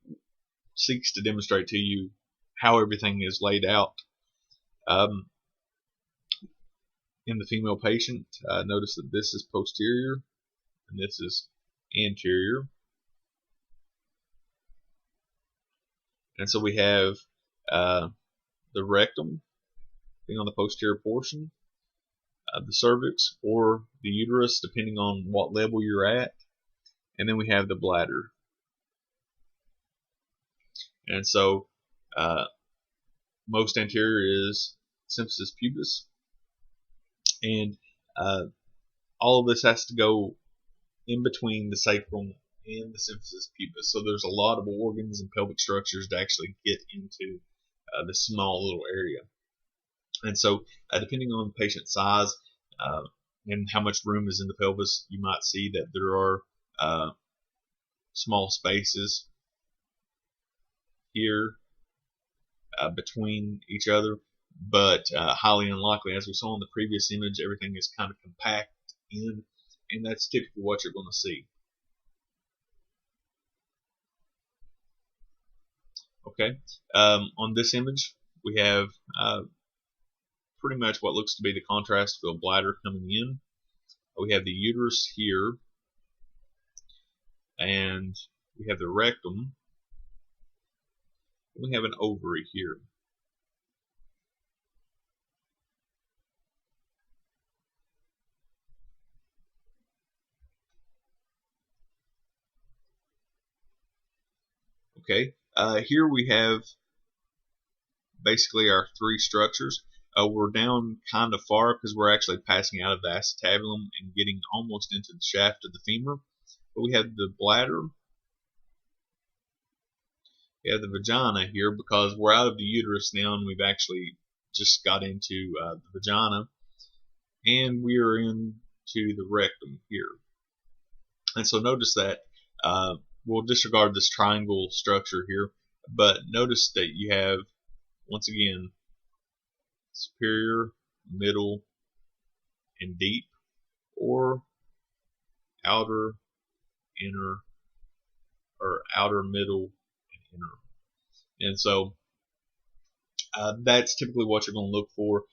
seeks to demonstrate to you how everything is laid out. In the female patient, notice that this is posterior and this is anterior. And so we have the rectum being on the posterior portion, the cervix or the uterus, depending on what level you're at, and then we have the bladder. And so most anterior is symphysis pubis, and all of this has to go in between the sacrum and the symphysis pubis. So there's a lot of organs and pelvic structures to actually get into this small little area. And so depending on the patient size, and how much room is in the pelvis, you might see that there are small spaces here between each other, but highly unlikely. As we saw in the previous image, everything is kind of compact in, and that's typically what you're going to see. Okay, on this image we have pretty much what looks to be the contrast filled bladder coming in. We have the uterus here, and we have the rectum. We have an ovary here. Okay, here we have basically our three structures. We're down kind of far because we're actually passing out of the acetabulum and getting almost into the shaft of the femur. But we have the bladder. We have the vagina here because we're out of the uterus now and we've actually just got into the vagina. And we are into the rectum here. And so notice that we'll disregard this triangle structure here, but notice that you have, once again, superior, middle, and deep, or outer, inner, or outer, middle, and inner. And so that's typically what you're going to look for.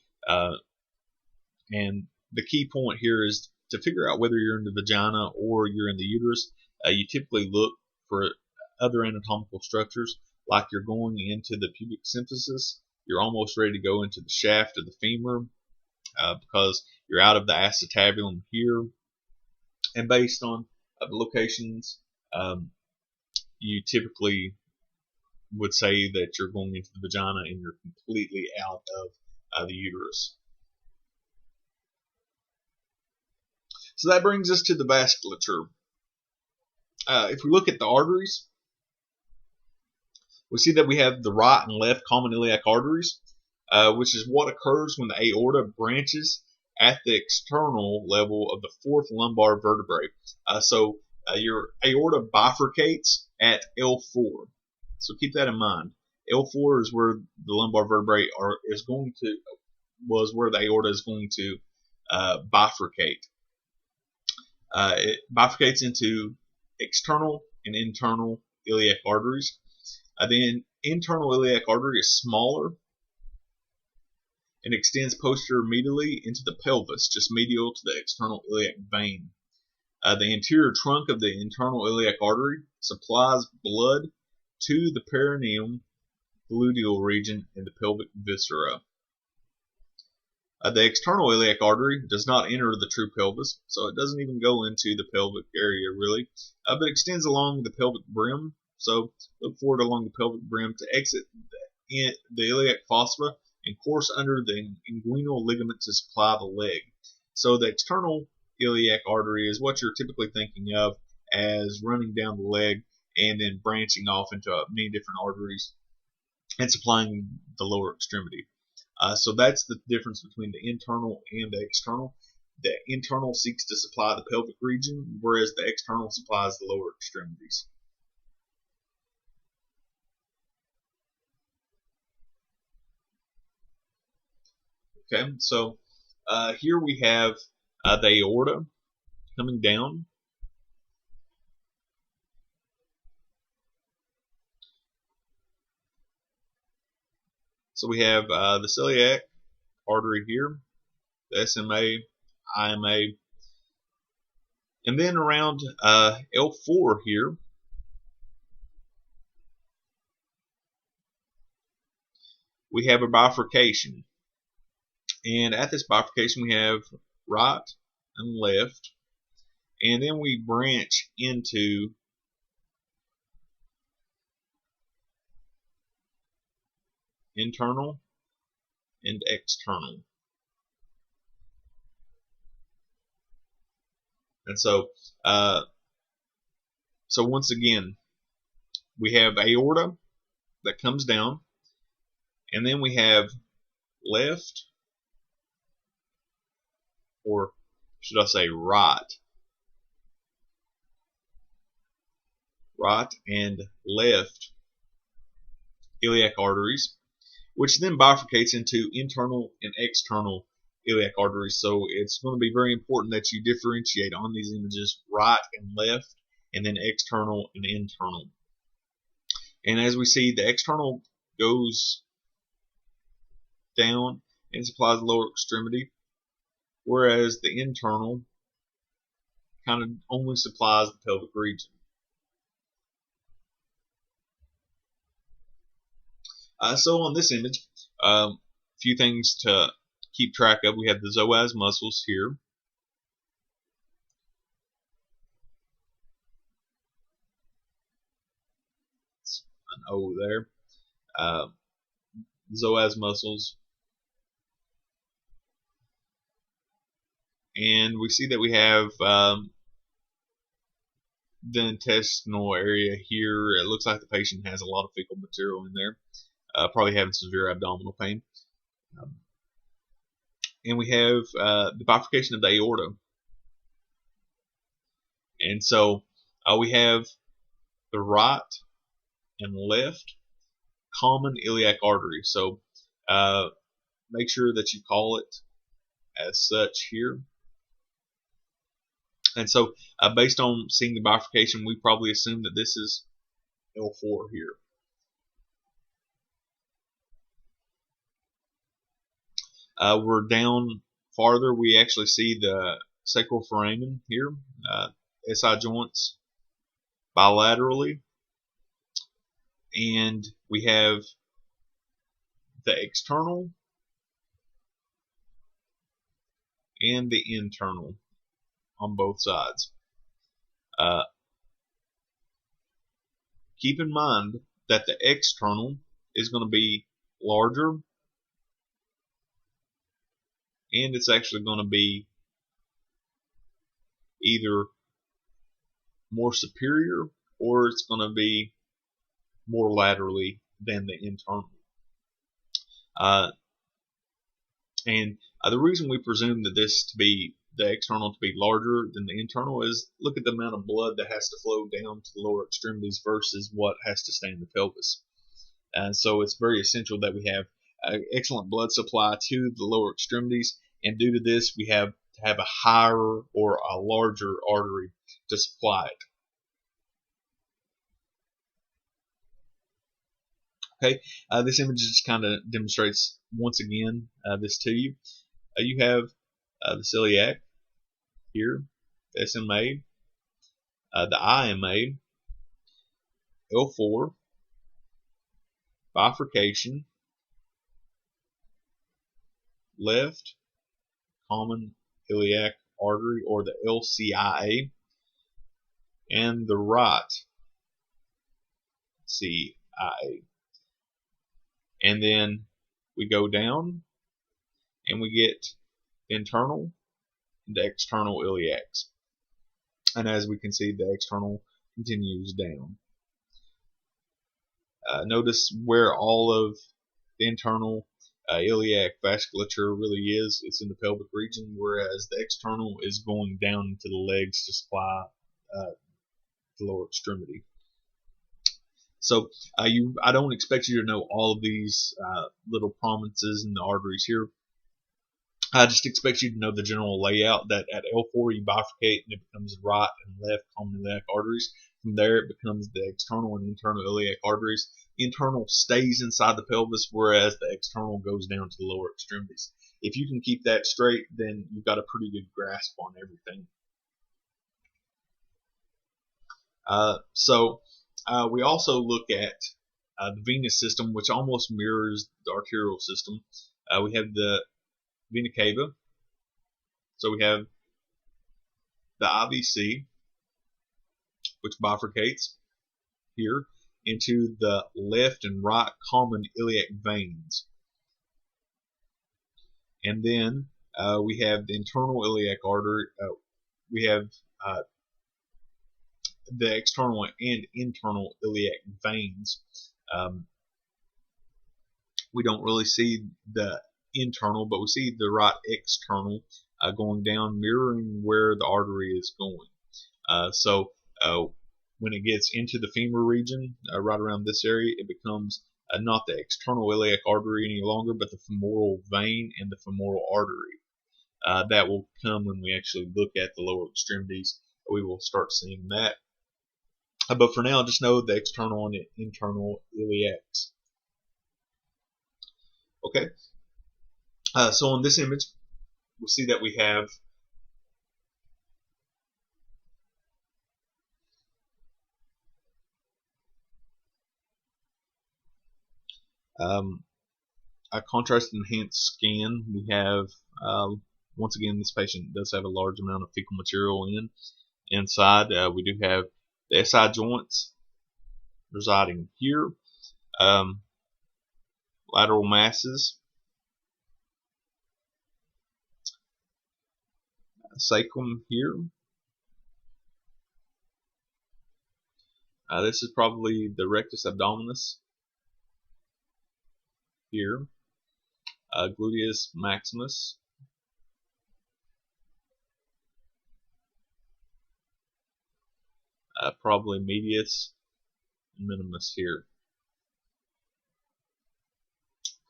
And the key point here is to figure out whether you're in the vagina or you're in the uterus. You typically look for other anatomical structures, like you're going into the pubic symphysis. You're almost ready to go into the shaft of the femur because you're out of the acetabulum here. And based on the locations, you typically would say that you're going into the vagina and you're completely out of the uterus. So that brings us to the vasculature. If we look at the arteries, we see that we have the right and left common iliac arteries, which is what occurs when the aorta branches at the external level of the fourth lumbar vertebrae. So your aorta bifurcates at L4. So keep that in mind. L4 is where the lumbar vertebrae was where the aorta is going to bifurcate. It bifurcates into external and internal iliac arteries. The internal iliac artery is smaller and extends posterior medially into the pelvis, just medial to the external iliac vein. The anterior trunk of the internal iliac artery supplies blood to the perineum, gluteal region, and the pelvic viscera. The external iliac artery does not enter the true pelvis, so it doesn't even go into the pelvic area really, but extends along the pelvic brim. So look forward along the pelvic brim to exit the iliac fossa and course under the inguinal ligament to supply the leg. So the external iliac artery is what you're typically thinking of as running down the leg and then branching off into many different arteries and supplying the lower extremity. So that's the difference between the internal and the external. The internal seeks to supply the pelvic region, whereas the external supplies the lower extremities. Okay, so here we have the aorta coming down. So we have the celiac artery here, the SMA, IMA, and then around L4 here, we have a bifurcation. And at this bifurcation, we have right and left, and then we branch into internal and external. And so once again, we have aorta that comes down, and then we have left or should I say right and left iliac arteries, which then bifurcates into internal and external iliac arteries. So it's going to be very important that you differentiate on these images right and left, and then external and internal. And as we see, the external goes down and supplies the lower extremity, whereas the internal kind of only supplies the pelvic region. So on this image, a few things to keep track of. We have the psoas muscles here. It's an O there. Psoas muscles. And we see that we have the intestinal area here. It looks like the patient has a lot of fecal material in there. Probably having severe abdominal pain. And we have the bifurcation of the aorta. And so we have the right and left common iliac artery. So make sure that you call it as such here. And so based on seeing the bifurcation, we probably assume that this is L4 here. We're down farther. We actually see the sacral foramen here, SI joints bilaterally, and we have the external and the internal on both sides. Keep in mind that the external is going to be larger, and it's actually going to be either more superior or it's going to be more laterally than the internal. And the reason we presume that this to be the external to be larger than the internal is look at the amount of blood that has to flow down to the lower extremities versus what has to stay in the pelvis. And so it's very essential that we have excellent blood supply to the lower extremities, and due to this we have to have a higher or a larger artery to supply it. Okay, this image just kind of demonstrates once again this to you. You have the celiac here, the SMA, the IMA, L4, bifurcation, left common iliac artery, or the LCIA, and the right CIA. And then we go down and we get the internal and the external iliacs. And as we can see, the external continues down. Notice where all of the internal iliac vasculature really is. It's in the pelvic region, whereas the external is going down into the legs to supply the lower extremity. So I don't expect you to know all of these little prominences in the arteries here. I just expect you to know the general layout, that at L4 you bifurcate and it becomes right and left common iliac arteries. From there it becomes the external and internal iliac arteries. Internal stays inside the pelvis, whereas the external goes down to the lower extremities. If you can keep that straight, then you've got a pretty good grasp on everything. We also look at the venous system, which almost mirrors the arterial system. We have the vena cava. So we have the IVC, which bifurcates here into the left and right common iliac veins. And then we have the internal iliac artery. We have the external and internal iliac veins. We don't really see the internal, but we see the right external going down, mirroring where the artery is going. So when it gets into the femur region, right around this area, it becomes not the external iliac artery any longer, but the femoral vein and the femoral artery. That will come when we actually look at the lower extremities. We will start seeing that. But for now, just know the external and internal iliacs. Okay. So on this image, we'll see that we have a contrast enhanced scan. We have once again, this patient does have a large amount of fecal material inside. We do have the SI joints residing here, lateral masses, sacrum here. This is probably the rectus abdominis here, gluteus maximus, probably medius minimus here.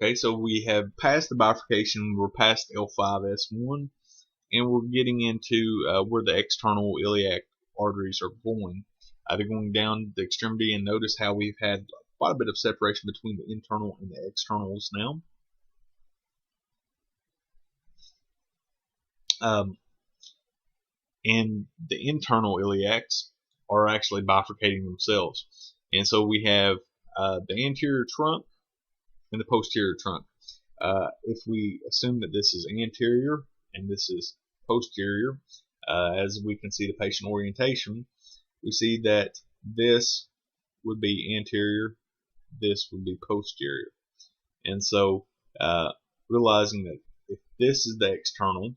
Okay, so we have passed the bifurcation, we're past L5S1, and we're getting into where the external iliac arteries are going. They're going down the extremity, and notice how we've had quite a bit of separation between the internal and the externals now. And the internal iliacs are actually bifurcating themselves. And so we have the anterior trunk and the posterior trunk. If we assume that this is anterior and this is posterior, as we can see the patient orientation, we see that this would be anterior, this would be posterior. And so realizing that if this is the external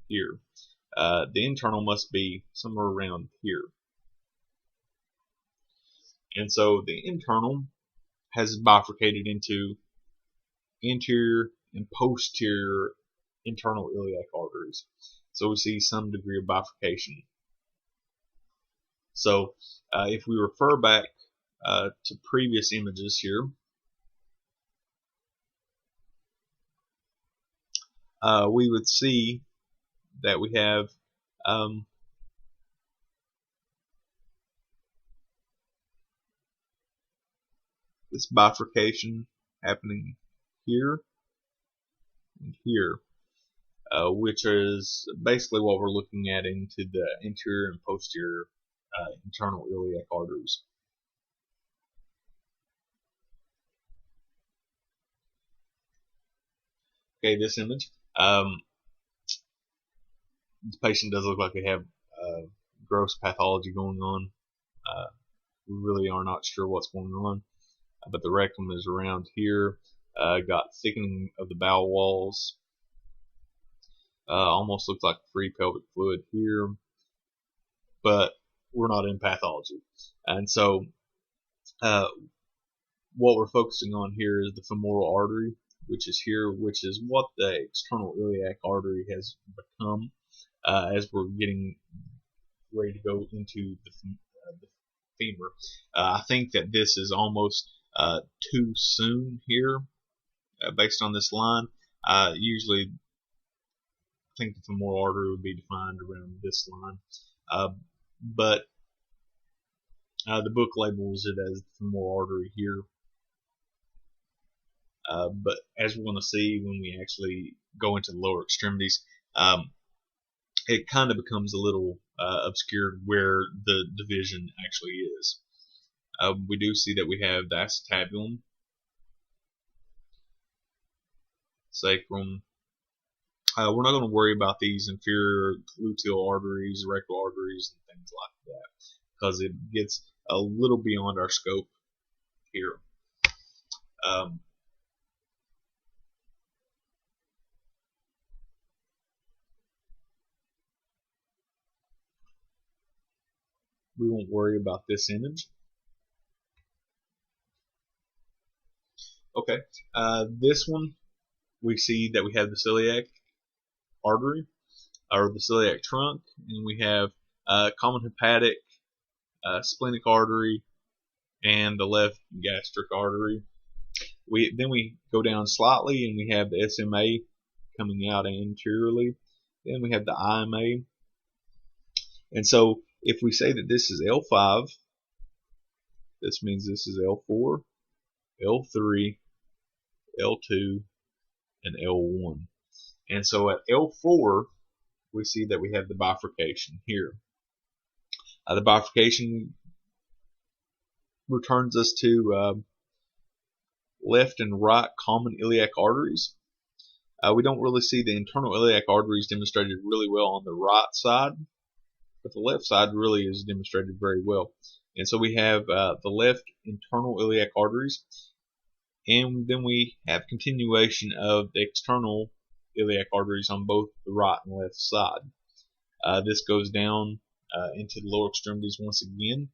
here, the internal must be somewhere around here. And so the internal has bifurcated into anterior and posterior internal iliac arteries. So we see some degree of bifurcation. So if we refer back to previous images here, we would see that we have this bifurcation happening here and here, which is basically what we're looking at into the anterior and posterior internal iliac arteries. Okay, this image. This patient does look like they have gross pathology going on. We really are not sure what's going on, but the rectum is around here. Got thickening of the bowel walls. Almost looks like free pelvic fluid here, but we're not in pathology. And so what we're focusing on here is the femoral artery, which is here, which is what the external iliac artery has become as we're getting ready to go into the femur. I think that this is almost too soon here based on this line. Usually I think the femoral artery would be defined around this line, but the book labels it as the femoral artery here. But as we're going to see when we actually go into the lower extremities, it kind of becomes a little obscured where the division actually is. We do see that we have the acetabulum, sacrum. We're not going to worry about these inferior gluteal arteries, rectal arteries, and things like that, because it gets a little beyond our scope here. We won't worry about this image. Okay, this one we see that we have the celiac artery, or the celiac trunk, and we have common hepatic, splenic artery, and the left gastric artery. Then we go down slightly, and we have the SMA coming out anteriorly. Then we have the IMA. And so if we say that this is L5, this means this is L4, L3, L2, and L1. And so at L4, we see that we have the bifurcation here. The bifurcation returns us to left and right common iliac arteries. We don't really see the internal iliac arteries demonstrated really well on the right side, but the left side really is demonstrated very well. And so we have the left internal iliac arteries, and then we have continuation of the external iliac arteries on both the right and left side. This goes down into the lower extremities once again.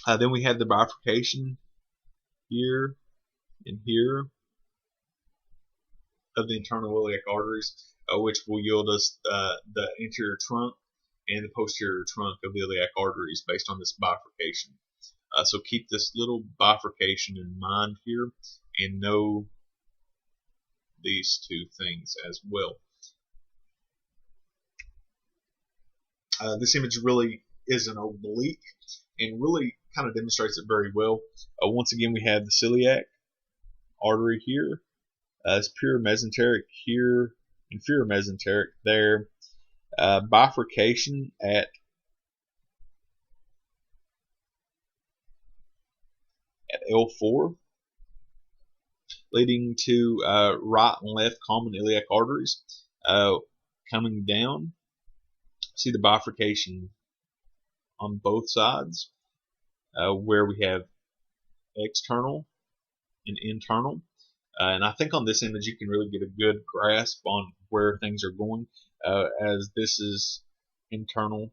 Then we have the bifurcation here and here of the internal iliac arteries, which will yield us the anterior trunk and the posterior trunk of the iliac arteries based on this bifurcation. So keep this little bifurcation in mind here and know these two things as well. This image really is an oblique and really kind of demonstrates it very well. Once again, we have the celiac artery here, superior mesenteric here, inferior mesenteric there. Bifurcation at L4, leading to right and left common iliac arteries. Coming down, see the bifurcation on both sides, where we have external and internal. And I think on this image you can really get a good grasp on where things are going, as this is internal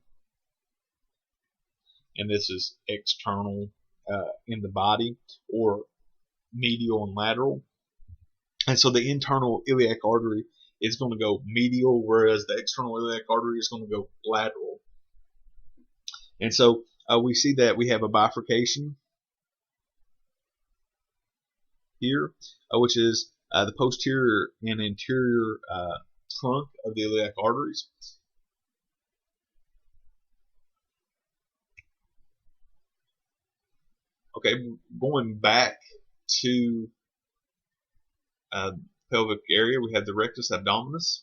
and this is external in the body, or medial and lateral. And so the internal iliac artery is going to go medial, whereas the external iliac artery is going to go lateral. And so we see that we have a bifurcation here, which is the posterior and anterior trunk of the iliac arteries. Okay, going back to pelvic area, we have the rectus abdominis.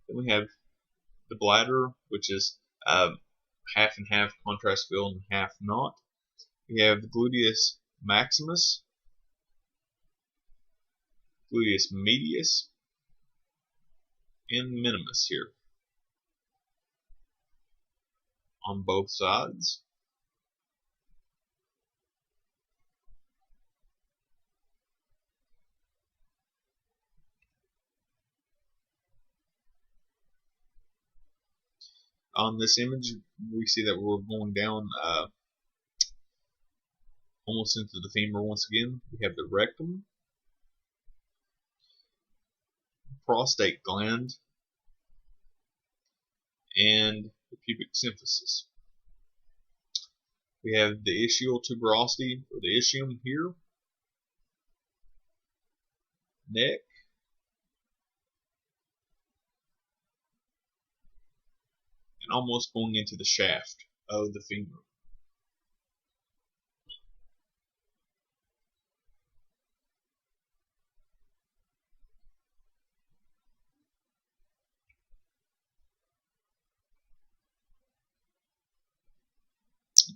Then we have the bladder, which is half and half contrast filled and half not. We have the gluteus maximus, gluteus medius, and minimus here on both sides. On this image, we see that we're going down almost into the femur once again. We have the rectum, prostate gland, and the pubic symphysis. We have the ischial tuberosity, or the ischium here, neck, and almost going into the shaft of the femur.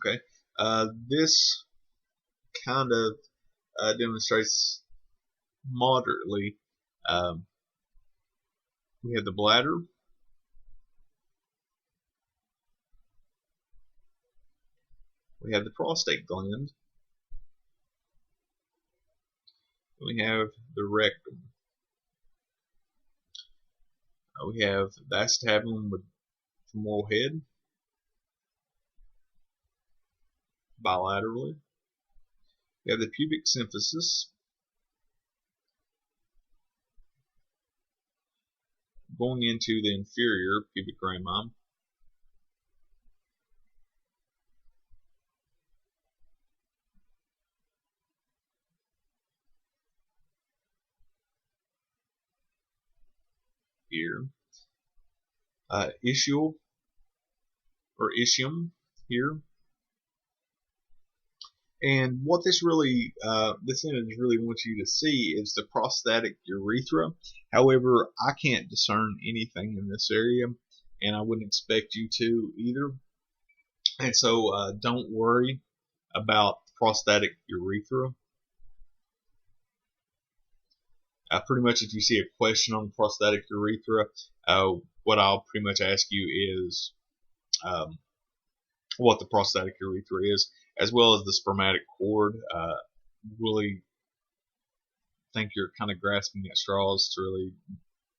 Okay, this kind of demonstrates moderately. We have the bladder, we have the prostate gland, we have the rectum, we have the acetabulum with femoral head bilaterally. We have the pubic symphysis, going into the inferior pubic rami, here, ischial or ischium here. And what this really, this image really wants you to see is the prostatic urethra. However, I can't discern anything in this area, and I wouldn't expect you to either. And so don't worry about prostatic urethra. Pretty much if you see a question on prostatic urethra, what I'll pretty much ask you is what the prostatic urethra is, as well as the spermatic cord. Really think you're kind of grasping at straws to really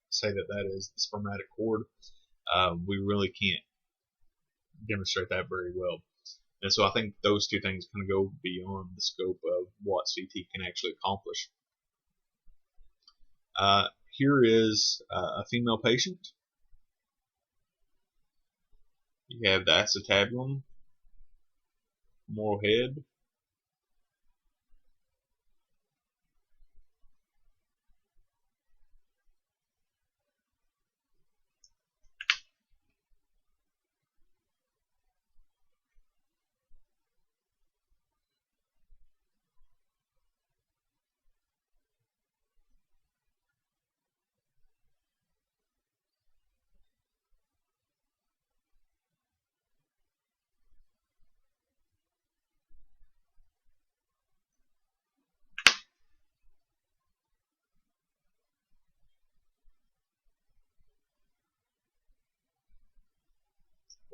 say that that is the spermatic cord. We really can't demonstrate that very well. And so I think those two things kind of go beyond the scope of what CT can actually accomplish. Here is a female patient. You have the acetabulum, femoral head,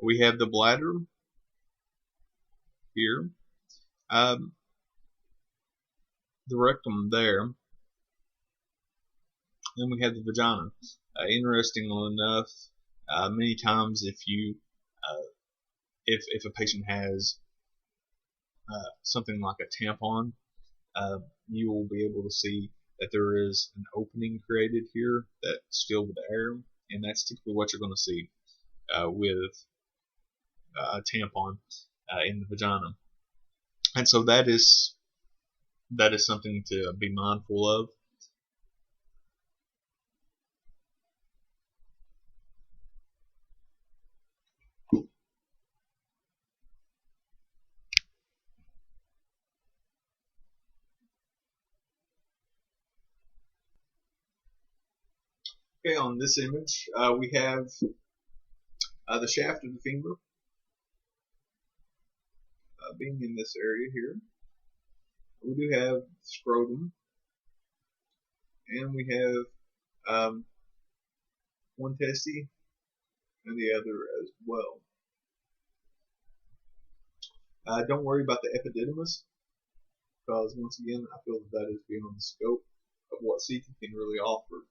we have the bladder here, the rectum there, then we have the vagina. Interestingly enough, many times if you if a patient has something like a tampon, you will be able to see that there is an opening created here that's filled with air, and that's typically what you're going to see with a tampon in the vagina. And so that is something to be mindful of. Okay, on this image, we have the shaft of the femur being in this area here. We do have scrotum, and we have one testy and the other as well. Don't worry about the epididymis, because once again, I feel that is beyond the scope of what CT can really offer.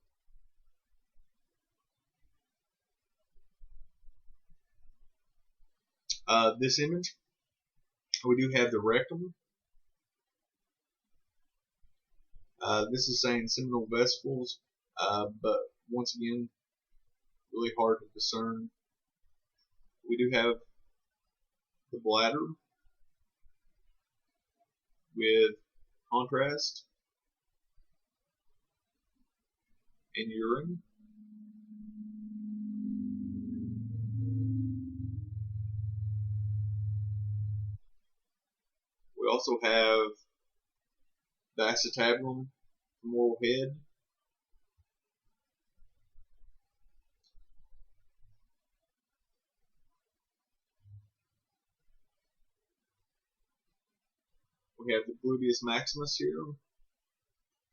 This image, we do have the rectum. This is saying seminal vesicles, but once again, really hard to discern. We do have the bladder with contrast and urine. We also have the acetabulum, femoral head, we have the gluteus maximus here,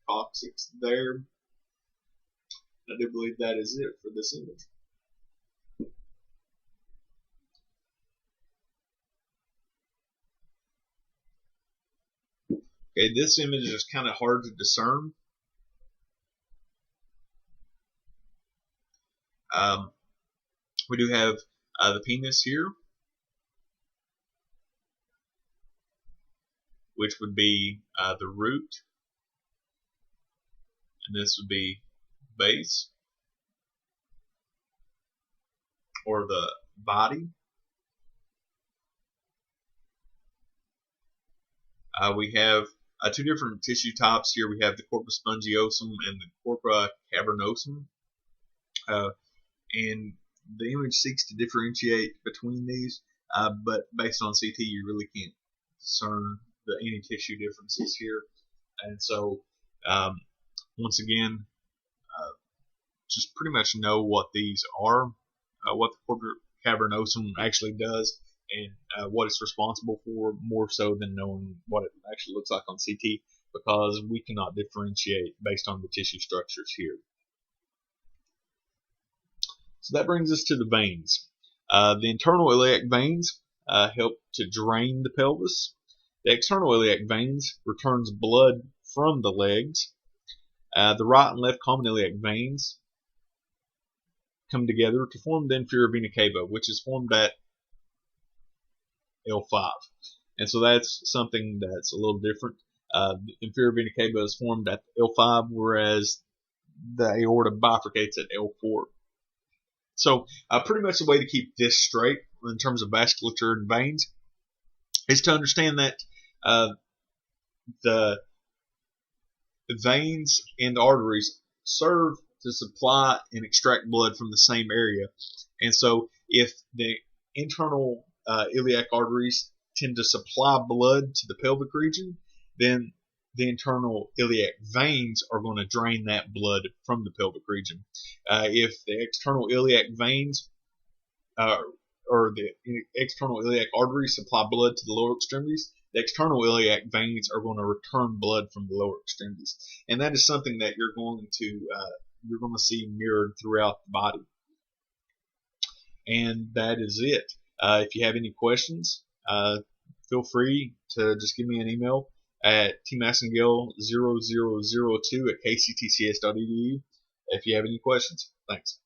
coccyx there. I do believe that is it for this image. Okay, this image is kind of hard to discern. We do have the penis here, which would be the root, and this would be base. or the body. We have two different tissue types here. We have the corpus spongiosum and the corpora cavernosum. And the image seeks to differentiate between these, but based on CT, you really can't discern any tissue differences here. And so, once again, just pretty much know what these are, what the corpora cavernosum actually does, and what it's responsible for, more so than knowing what it actually looks like on CT, because we cannot differentiate based on the tissue structures here. So that brings us to the veins. The internal iliac veins help to drain the pelvis. The external iliac veins returns blood from the legs. The right and left common iliac veins come together to form the inferior vena cava, which is formed at L5. And so that's something that's a little different. The inferior vena cava is formed at L5, whereas the aorta bifurcates at L4. So pretty much the way to keep this straight in terms of vasculature and veins is to understand that the veins and the arteries serve to supply and extract blood from the same area. And so if the internal iliac arteries tend to supply blood to the pelvic region, then the internal iliac veins are going to drain that blood from the pelvic region. If the external iliac veins or the external iliac arteries supply blood to the lower extremities, the external iliac veins are going to return blood from the lower extremities, and that is something that you're going to see mirrored throughout the body. And that is it. If you have any questions, feel free to just give me an email at tmassengale0002@kctcs.edu if you have any questions. Thanks.